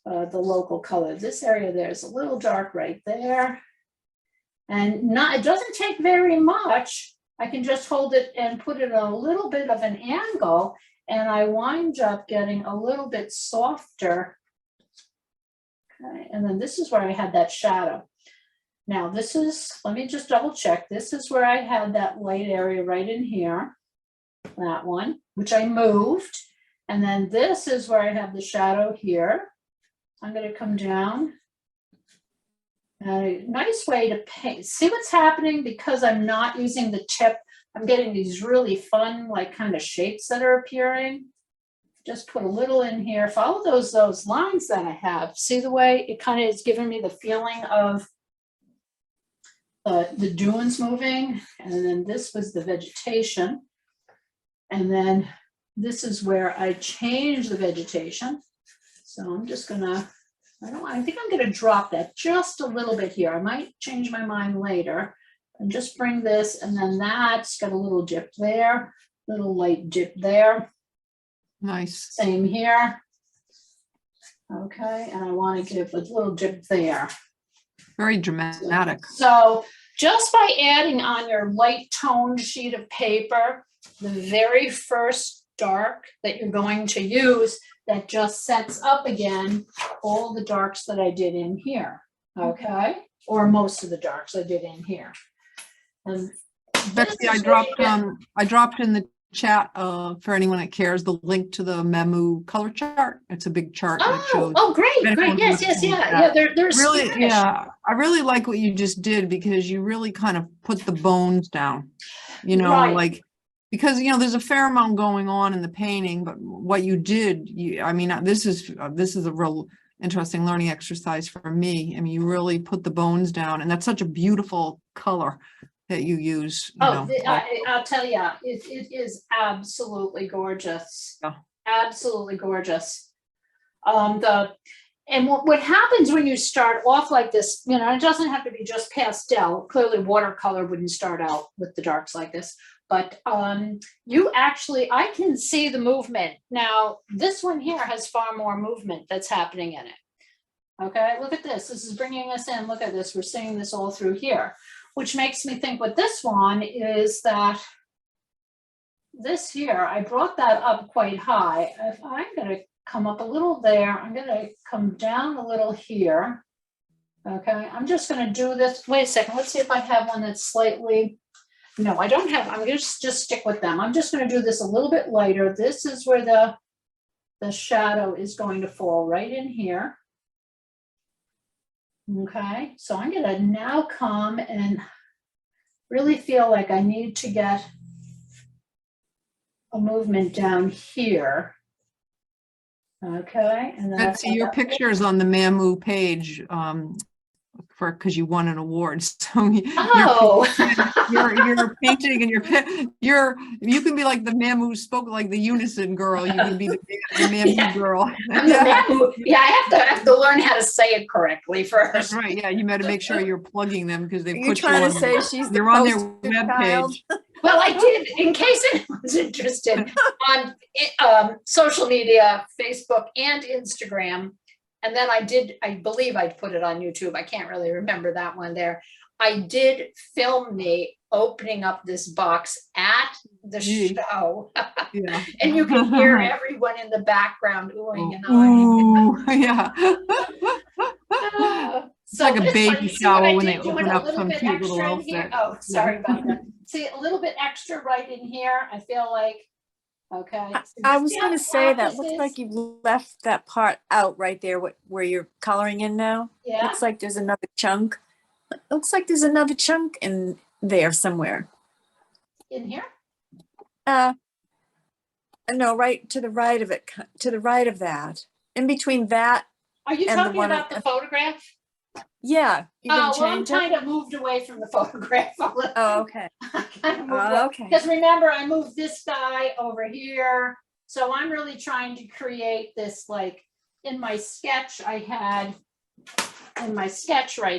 local color. This area there is a little dark right there. And it doesn't take very much. I can just hold it and put it a little bit of an angle, and I wind up getting a little bit softer. Okay, and then this is where I had that shadow. Now this is, let me just double check. This is where I had that light area right in here. That one, which I moved. And then this is where I have the shadow here. I'm going to come down. A nice way to paint. See what's happening because I'm not using the tip. I'm getting these really fun, like kind of shapes that are appearing. Just put a little in here. Follow those lines that I have. See the way it kind of is giving me the feeling of the dunes moving. And then this was the vegetation. And then this is where I change the vegetation. So I'm just gonna, I think I'm gonna drop that just a little bit here. I might change my mind later and just bring this, and then that's got a little dip there, little light dip there. Nice. Same here. Okay, and I want to give a little dip there. Very dramatic. So just by adding on your light toned sheet of paper, the very first dark that you're going to use, that just sets up again all the darks that I did in here, okay? Or most of the darks I did in here. And Betsy, I dropped in the chat for anyone that cares the link to the Mamut color chart. It's a big chart that shows. Oh, great, yes, yeah. There's really, Spanish. yeah. I really like what you just did because you really kind of put the bones down. You know, Right. like because there's a fair amount going on in the painting, but what you did, I mean, this is a real interesting learning exercise for me. I mean, you really put the bones down, and that's such a beautiful color that you use. I'll tell you, it is absolutely gorgeous. Yeah. Absolutely gorgeous. And what happens when you start off like this, it doesn't have to be just pastel. Clearly watercolor wouldn't start out with the darks like this, but I can see the movement. Now, this one here has far more movement that's happening in it. Okay, look at this. This is bringing us in. Look at this. We're seeing this all through here, which makes me think with this one is that this here, I brought that up quite high. If I'm going to come up a little there, I'm going to come down a little here. Okay, I'm just going to do this. Wait a second. Let's see if I have one that's slightly, no, I don't have, I'm going to just stick with them. I'm just going to do this a little bit lighter. This is where the shadow is going to fall right in here. Okay, so I'm going to now come and really feel like I need to get a movement down here. Okay, and then Betsy, your picture is on the Mamut page because you won an award. So you're painting and you can be like the Mamut spoke like the unison girl. You can be the Mamut girl. I'm the Mamut. Yeah, I have to learn how to say it correctly first. That's right. Yeah, you better make sure you're plugging them because they put trying you to on. say she's the You're on their poster web child? page. Well, I did, in case anyone's interested, on social media, Facebook and Instagram. And then I believe I put it on YouTube. I can't really remember that one there. I did film me opening up this box at the show. Yeah. And you can hear everyone in the background oohing and eyeing. Yeah. So like a this baby one, you see shower what I when did? they Doing open a up little some bit cute little extra in here. outfit. Oh, sorry about that. See, a little bit extra right in here. I feel like Okay. I was going to say that looks Practices. like you've left that part out right there where you're coloring in now. Yeah. Looks like there's another chunk. Looks like there's another chunk in there somewhere. In here? No, right to the right of it, to the right of that. In between that, Are you And the talking one about the photograph? yeah. You Oh, didn't well, I'm change it? kind of moved away from the photograph. Oh, okay. Okay. Because remember, I moved this guy over here. So I'm really trying to create this, like, in my sketch right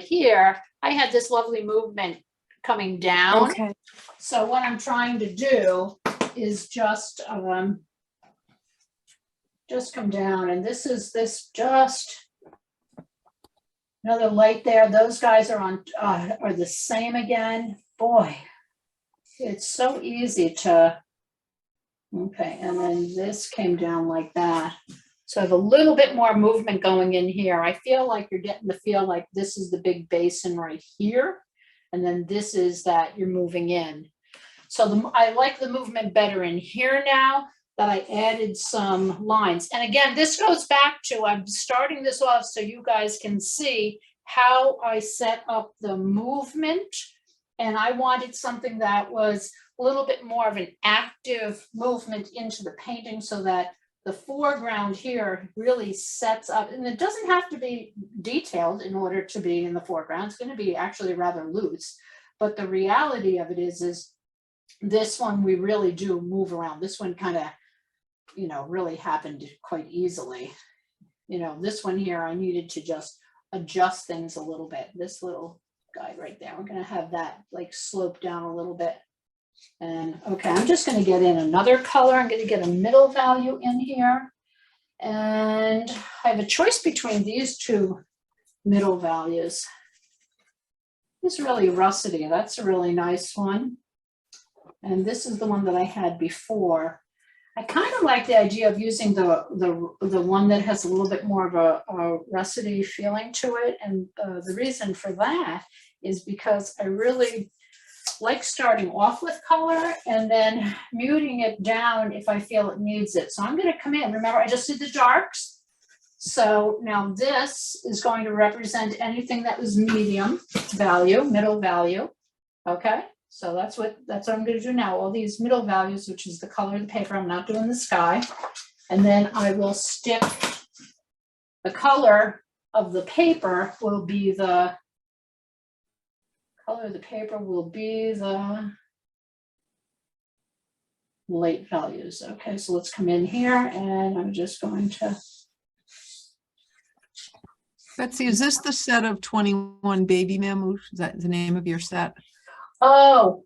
here, I had this lovely movement coming down. Okay. So what I'm trying to do is just come down, and this just another light there. Those guys are the same again. Boy, it's so easy to, okay, and then this came down like that. So I have a little bit more movement going in here. I feel like you're getting the feel like this is the big basin right here. And then this is that you're moving in. So I like the movement better in here now that I added some lines. And again, this goes back to, I'm starting this off so you guys can see how I set up the movement. And I wanted something that was a little bit more of an active movement into the painting so that the foreground here really sets up, and it doesn't have to be detailed in order to be in the foreground. It's going to be actually rather loose, but the reality of it is this one, we really do move around. This one kind of, really happened quite easily. This one here, I needed to just adjust things a little bit. This little guy right there, we're going to have that like slope down a little bit. And okay, I'm just going to get in another color. I'm going to get a middle value in here. And I have a choice between these two middle values. This is really russety. That's a really nice one. And this is the one that I had before. I kind of like the idea of using the one that has a little bit more of a russety feeling to it. And the reason for that is because I really like starting off with color and then muting it down if I feel it needs it. So I'm going to come in. Remember, I just did the darks. So now this is going to represent anything that was medium value, middle value. Okay, so that's what I'm going to do now. All these middle values, which is the color of the paper. I'm not doing the sky. And then I will stick the color of the paper will be the color of the paper will be the light values. Okay, so let's come in here and I'm just going to. Betsy, is this the set of 21 baby Mamut? Is that the name of your set? Oh,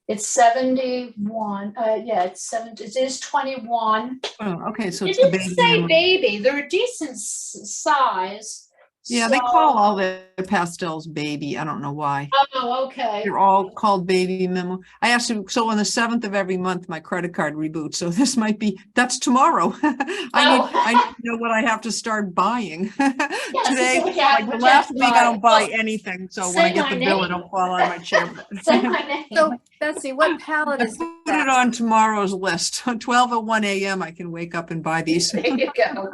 it's 71. Yeah, it's 70. It is 21. Oh, okay, so It it's the didn't baby say Mamut. baby. They're a decent size. Yeah, they call all their pastels baby. I don't know why. Oh, okay. They're all called baby memo. I asked you, so on the 7th of every month, my credit card reboots. So this might be, that's tomorrow. I need to know what I have to start buying. Today, like the last week, I don't buy anything. So when I get the bill, I don't fall out of my chair. Say my name. So Betsy, what palette is Put it that? on tomorrow's list. 12:01 a.m. I can wake up and buy these. There you go.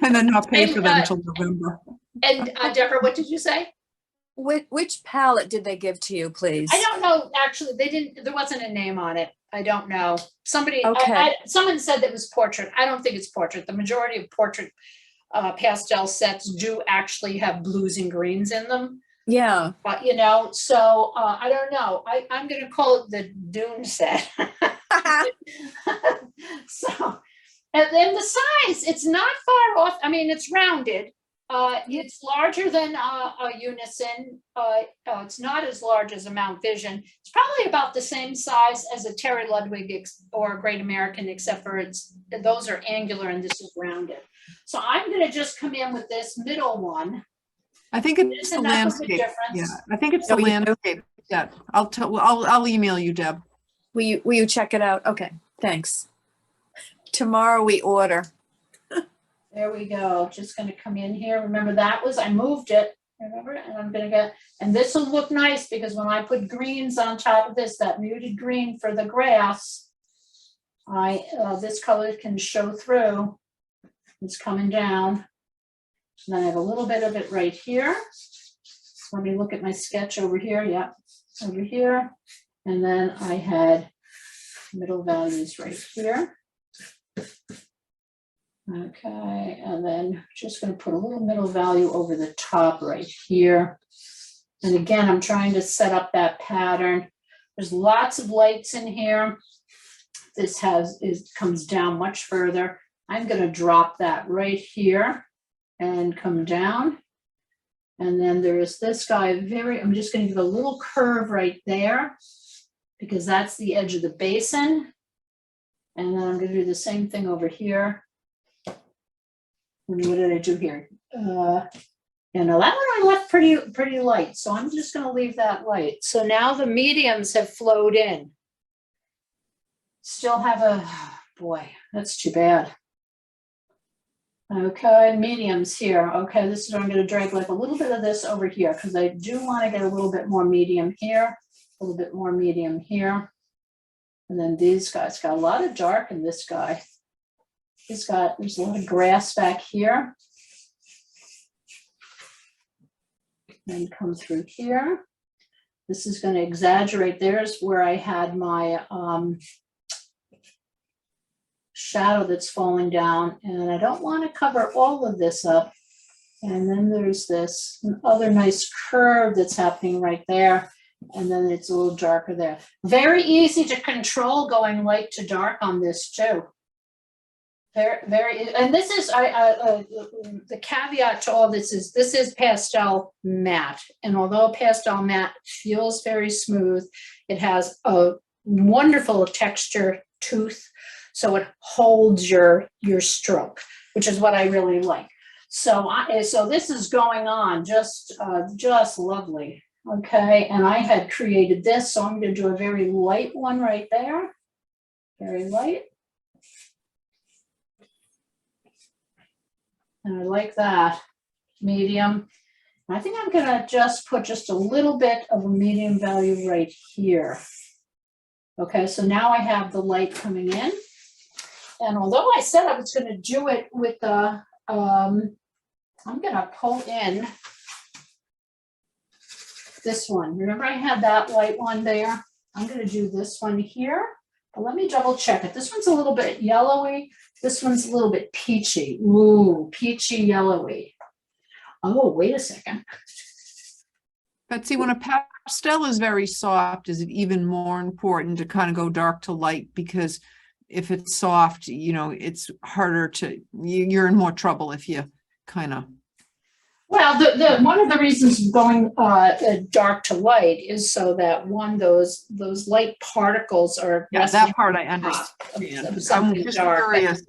And then not pay for them until November. And Deborah, what did you say? Which palette did they give to you, please? I don't know. Actually, they didn't. There wasn't a name on it. I don't know. Somebody. Okay. Someone said that was portrait. I don't think it's portrait. The majority of portrait pastel sets do actually have blues and greens in them. Yeah. But so I don't know. I'm going to call it the Dune set. So, and then the size. It's not far off. I mean, it's rounded. It's larger than a Unison. It's not as large as a Mount Vision. It's probably about the same size as a Terry Ludwig or a Great American, except for those are angular and this is rounded. So I'm going to just come in with this middle one. I think it's the landscape. Yeah, I think it's the Oh, you do? landscape. Yeah, I'll email you, Deb. Will you check it out? Okay, thanks. Tomorrow we order. There we go. Just going to come in here. Remember I moved it. Remember, and I'm going to and this will look nice because when I put greens on top of this, that muted green for the grass, this color can show through. It's coming down. So then I have a little bit of it right here. So let me look at my sketch over here. Yeah, over here. And then I had middle values right here. Okay, and then just going to put a little middle value over the top right here. And again, I'm trying to set up that pattern. There's lots of lights in here. This comes down much further. I'm going to drop that right here and come down. And then there is this guy, I'm just going to give a little curve right there because that's the edge of the basin. And then I'm going to do the same thing over here. What did I do here? And that one I left pretty light, so I'm just going to leave that light. So now the mediums have flowed in. Still have boy, that's too bad. Okay, mediums here. Okay, this is where I'm going to drag like a little bit of this over here because I do want to get a little bit more medium here, a little bit more medium here. And then these guys got a lot of dark in this guy. There's a lot of grass back here. And come through here. This is going to exaggerate. There's where I had my shadow that's falling down, and I don't want to cover all of this up. And then there's this other nice curve that's happening right there. And then it's a little darker there. Very easy to control going light to dark on this too. Very, and this is the caveat to all this is pastel matte, and although pastel matte feels very smooth, it has a wonderful texture tooth, so it holds your stroke, which is what I really like. So so this is going on just lovely. Okay, and I had created this, so I'm going to do a very light one right there, very light. And I like that, medium. I think I'm gonna just put just a little bit of a medium value right here. Okay, so now I have the light coming in. And although I said I was gonna do it with the, I'm gonna pull in this one. Remember I had that light one there? I'm gonna do this one here. But let me double check it. This one's a little bit yellowy. This one's a little bit peachy. Ooh, peachy yellowy. Oh, wait a second. Betsy, when a pastel is very soft, is it even more important to kind of go dark to light? Because if it's soft, you know, it's harder to, you're in more trouble if you kind of. Well, the one of the reasons going dark to light is so that those light particles are. Yeah, that part I understand. I'm just curious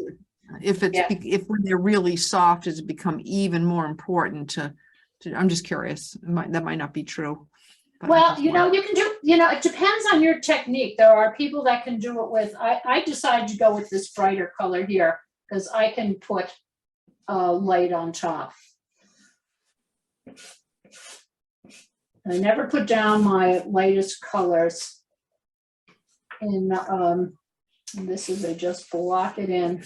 if it's if when they're really soft, does it become even more important to I'm just curious. That might not be true. Well, you know, you can do, you know, it depends on your technique. There are people that can do it with, I decided to go with this brighter color here because I can put light on top. I never put down my lightest colors in, and this is, I just block it in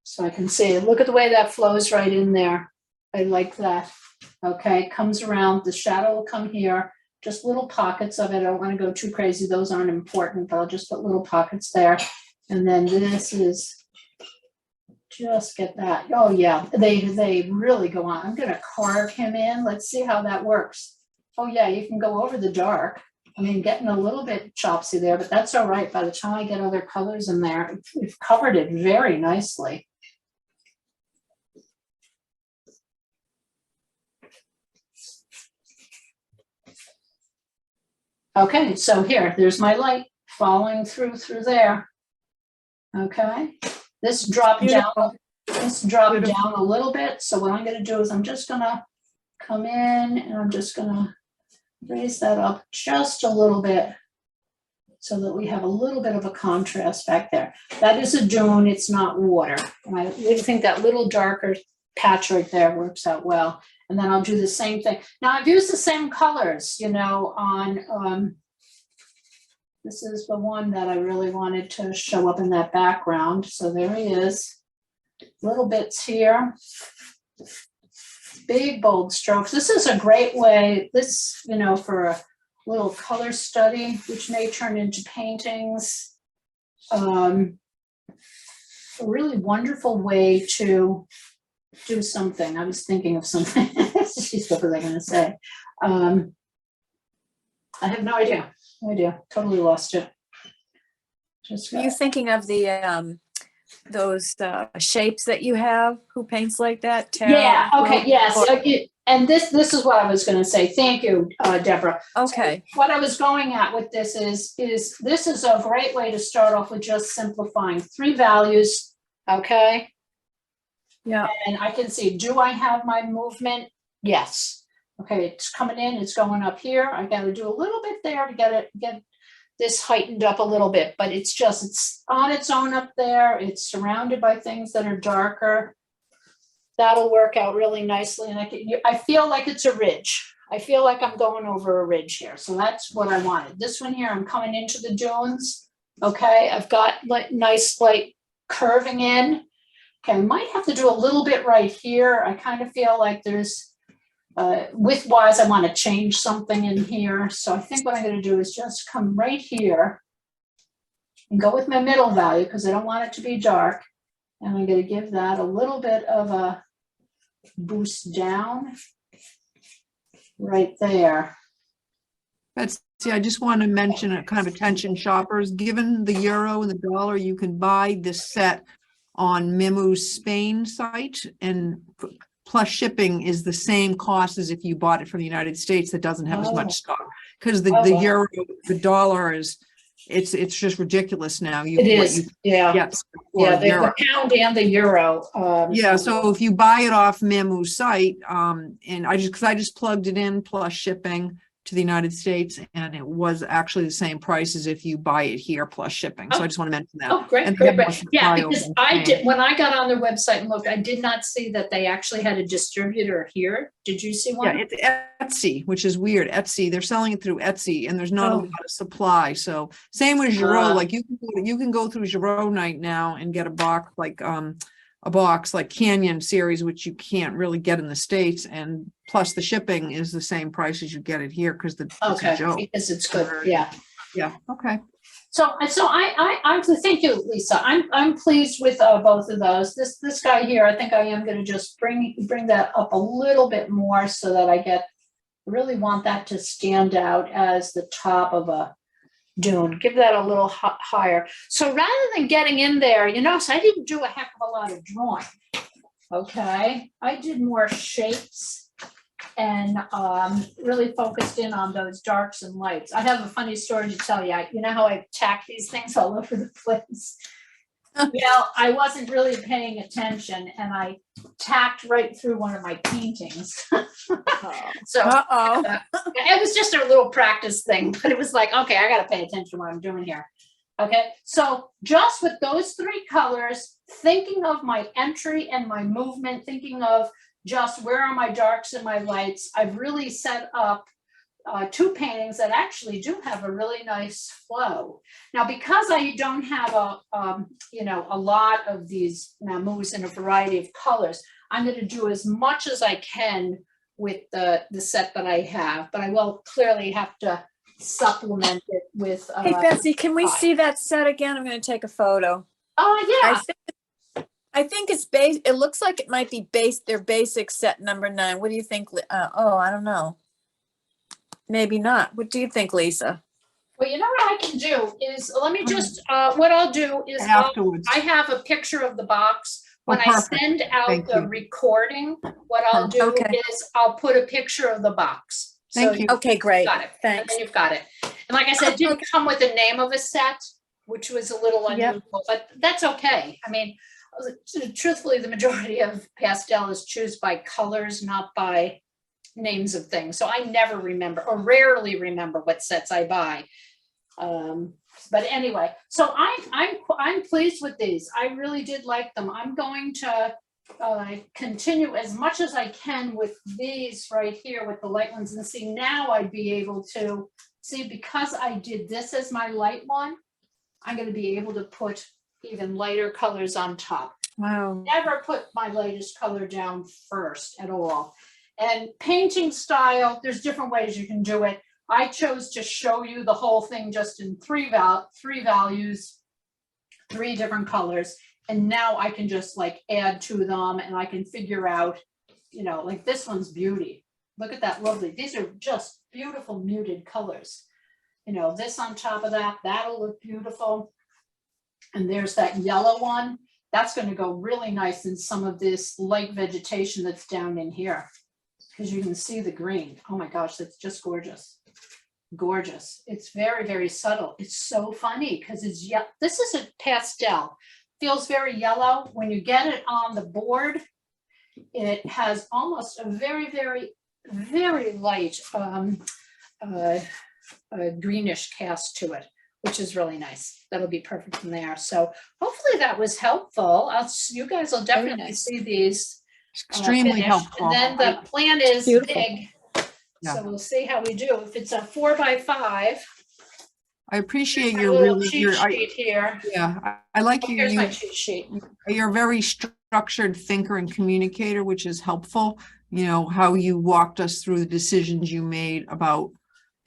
so I can see it. Look at the way that flows right in there. I like that. Okay, comes around, the shadow will come here, just little pockets of it. I don't want to go too crazy. Those aren't important, but I'll just put little pockets there. And then this is just get that. Oh yeah, they really go on. I'm gonna carve him in. Let's see how that works. Oh yeah, you can go over the dark. I mean, getting a little bit chopsy there, but that's all right. By the time I get other colors in there, we've covered it very nicely. Okay, so there's my light falling through there. Okay, this dropped down a little bit. So what I'm going to do is I'm just going to come in and I'm just going to raise that up just a little bit so that we have a little bit of a contrast back there. That is a dune, it's not water. And I really think that little darker patch right there works out well. And then I'll do the same thing. Now I've used the same colors, you know, on This is the one that I really wanted to show up in that background. So there he is. Little bits here. Big bold strokes. This is a great way, this, you know, for a little color study, which may turn into paintings. A really wonderful way to do something. I was thinking of something. Jeez, what was I going to say? I have no idea. No idea. Totally lost it. Just Are you thinking of the those shapes that you have? Who paints like that? Tara? yeah. Okay. Yes. Or- And this is what I was going to say. Thank you, Deborah. Okay. So what I was going at with this is this is a great way to start off with just simplifying 3 values. Okay. Yeah. And I can see, do I have my movement? Yes. Okay, it's coming in, it's going up here. I got to do a little bit there to get this heightened up a little bit, but it's on its own up there. It's surrounded by things that are darker. That'll work out really nicely. And I feel like it's a ridge. I feel like I'm going over a ridge here. So that's what I wanted. This one here, I'm coming into the dunes. Okay, I've got like nice like curving in. Okay, I might have to do a little bit right here. I kind of feel like there's width-wise, I want to change something in here. So I think what I'm going to do is just come right here and go with my middle value because I don't want it to be dark. And I'm going to give that a little bit of a boost down right there. Betsy, I just want to mention a kind of attention shoppers, given the euro and the dollar, you can buy this set on Mamu's Spain site, and plus shipping is the same cost as if you bought it from the United States that doesn't have as much stock. Because the wow. euro, the dollar is, it's just ridiculous now. It is, yeah. Yes. Yeah, the pound and the euro. Yeah, so if you buy it off Mamu's site, and I just plugged it in plus shipping to the United States, and it was actually the same price as if you buy it here plus shipping. So I just want to mention that. Oh, great, And great, they have great. more Yeah, supply because over in I did, Spain. when I got on their website and looked, I did not see that they actually had a distributor here. Did you see one? Yeah, it's Etsy, which is weird. Etsy, they're selling it through Etsy, and there's not a lot of supply. So same with Giro, like you can go through Giro night now and get a box like Canyon series, which you can't really get in the States, and plus the shipping is the same price as you get it here because it's a joke. Because it's good. Yeah. Yeah. Okay. So I thank you, Lisa. I'm pleased with both of those. This guy here, I think I am going to just bring that up a little bit more so that I really want that to stand out as the top of a dune. Give that a little higher. So rather than getting in there, you notice I didn't do a heck of a lot of drawing. Okay, I did more shapes and really focused in on those darks and lights. I have a funny story to tell you. You know how I tack these things all over the place? Well, I wasn't really paying attention and I tacked right through one of my paintings. So it was just a little practice thing, but it was like, okay, I got to pay attention to what I'm doing here. Okay, so just with those 3 colors, thinking of my entry and my movement, thinking of just where are my darks and my lights, I've really set up 2 paintings that actually do have a really nice flow. Now, because I don't have a lot of these Mamuts in a variety of colors, I'm going to do as much as I can with the set that I have, but I will clearly have to supplement it with. Hey, Betsy, can we see that set again? I'm going to take a photo. Oh, yeah. I think it's base. It looks like it might be their basic set number 9. What do you think? I don't know. Maybe not. What do you think, Lisa? Well, you know what I can do is, let me just, what I'll do is Afterwards. I have a picture of the box. When I send out Thank the you. recording, what I'll do is I'll put a picture of the box. Thank So you. Okay, great. got it. And Thanks. then you've got it. And like I said, it didn't come with the name of a set, which was a little unusual, but that's okay. I mean, truthfully, the majority of Pastel is choose by colors, not by names of things. So I never remember or rarely remember what sets I buy. But anyway, so I'm pleased with these. I really did like them. I'm going to continue as much as I can with these right here with the light ones, and see now I'd be able to See, because I did this as my light one, I'm gonna be able to put even lighter colors on top. Wow. Never put my lightest color down first at all. And painting style, there's different ways you can do it. I chose to show you the whole thing just in three values, 3 different colors. And now I can just like add to them and I can figure out, you know, like this one's beauty. Look at that lovely. These are just beautiful muted colors. You know, this on top of that, that'll look beautiful. And there's that yellow one. That's going to go really nice in some of this light vegetation that's down in here. Because you can see the green. Oh my gosh, that's just gorgeous. Gorgeous. It's very, very subtle. It's so funny because it's, yeah, this is a pastel. Feels very yellow. When you get it on the board, it has almost a very, very, very light greenish cast to it, which is really nice. That'll be perfect from there. So hopefully that was helpful. You guys will definitely nice. see these. Extremely finished. helpful. And then the plan is Beautiful. big. Yeah. So we'll see how we do. If it's a 4x5, I appreciate a your little really, cheat your, sheet here. I like Oh, here's you, my cheat sheet. you're a very structured thinker and communicator, which is helpful. You know, how you walked us through the decisions you made about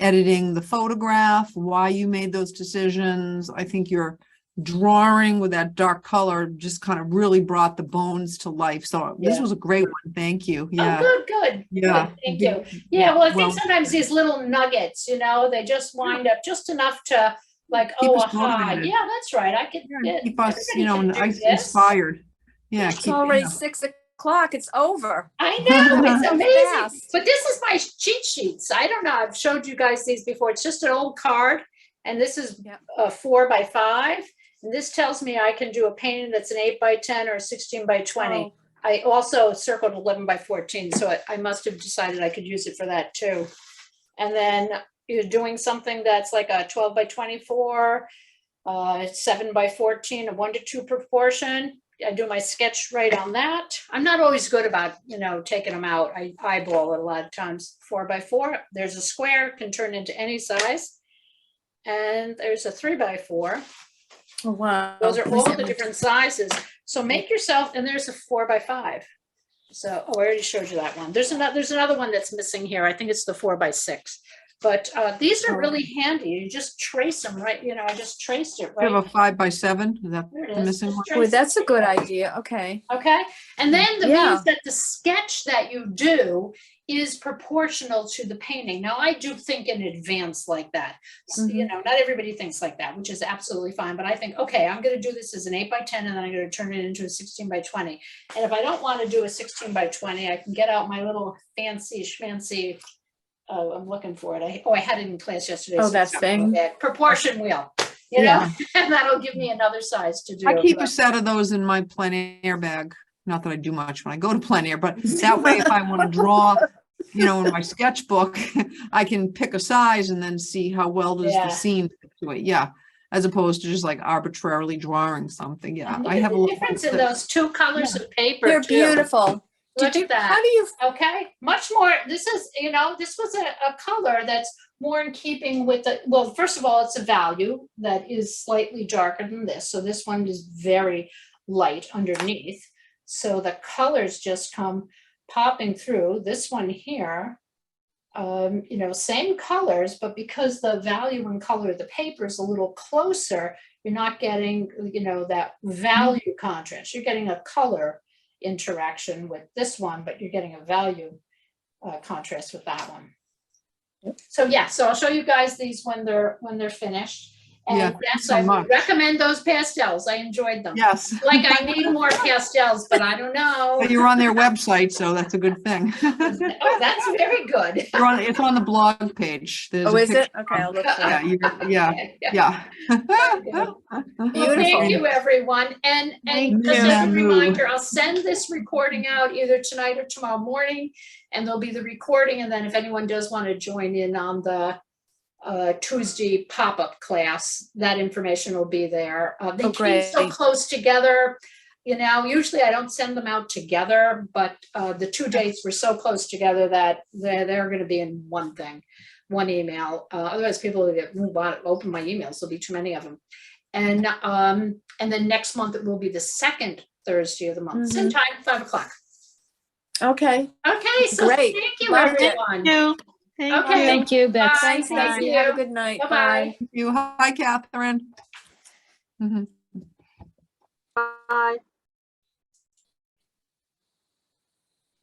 editing the photograph, why you made those decisions. I think your drawing with that dark color just kind of really brought the bones to life. So this Yeah. was a great one. Thank you. Yeah. Oh, good. Yeah. Good. Thank you. Yeah, well, I think Well, sometimes these little nuggets, you know, they just wind up just enough to like, Keep oh, us aha, motivated. yeah, that's right. I could, Yeah, keep us, you everybody know, can do this. inspired. Yeah. It's It's keep, already yeah. 6 o'clock. It's over. I know, it's So amazing. fast. But this is my cheat sheets. I don't know. I've showed you guys these before. It's just an old card. And this is Yep. a 4x5. And this tells me I can do a painting that's an 8x10 or a 16x20. Oh. I also circled 11x14. So I must have decided I could use it for that too. And then you're doing something that's like a 12x24, 7x14, a 1:2 proportion. I do my sketch right on that. I'm not always good about, you know, taking them out. I eyeball it a lot of times. 4x4, there's a square, can turn into any size. And there's a 3x4. Oh, wow. Those are Let me all see. the different sizes. So make yourself, and there's a 4x5. So, oh, I already showed you that one. There's another one that's missing here. I think it's the 4x6. But these are Oh. really handy. You just trace them, right? You know, I just traced it You right. have a 5x7. Is that There it the is. missing Just one? trace Boy, it. that's a good idea. Okay. Okay, and then that Yeah. means that the sketch that you do is proportional to the painting. Now, I do think in advance like that. You know, not everybody thinks like that, which is absolutely fine. But I think, okay, I'm going to do this as an 8x10, and then I'm going to turn it into a 16x20. And if I don't want to do a 16x20, I can get out my little fancy schmancy. Oh, I'm looking for it. I had it in class yesterday. Oh, so that it's not thing? bad. Proportion wheel. You know, and that'll give me another size to do. I keep but- a set of those in my plein air bag. Not that I do much when I go to plein air, but that way if I want to draw, you know, in my sketchbook, I can pick a size and then see how well does Yeah. the seam fit to it. Yeah. As opposed to just like arbitrarily drawing something. Yeah. And I look have at a the little difference in set. those 2 colors of paper. They're too. beautiful. Look Did you, at that. how do you, Okay, much more, this is, you know, this was a color that's more in keeping with the, well, first of all, it's a value that is slightly darker than this. So this one is very light underneath. So the colors just come popping through. This one here, you know, same colors, but because the value and color of the paper is a little closer, you're not getting, you know, that value contrast. You're getting a color interaction with this one, but you're getting a value contrast with that one. So yeah, so I'll show you guys these when they're finished. And Yeah, thanks yes, so I would much. recommend those pastels. I enjoyed them. Yes. Like I need more pastels, but I don't know. But you're on their website, so that's a good thing. Oh, that's very good. It's on the blog page. There's oh, a is it? picture. Okay, I'll look for Yeah, it. yeah. Well, thank Beautiful. you, everyone. And Thank just you. as a Mamu. reminder, I'll send this recording out either tonight or tomorrow morning. And there'll be the recording. And then if anyone does want to join in on the Tuesday pop-up class, that information will be there. They Oh, came so great. close together. You know, usually I don't send them out together, but the 2 dates were so close together that they're going to be in one thing. one email. Otherwise people will get, open my emails, there'll be too many of them. And then next month it will be the second Thursday of the month, same time, 5 o'clock. Okay, Okay, so Great. thank you, Loved it. everyone. Thank Okay. Thank you, Betsy. Thanks, Betsy. Have a good night. Bye-bye. Bye. Thank you. Hi, Catherine. Mhm. Bye.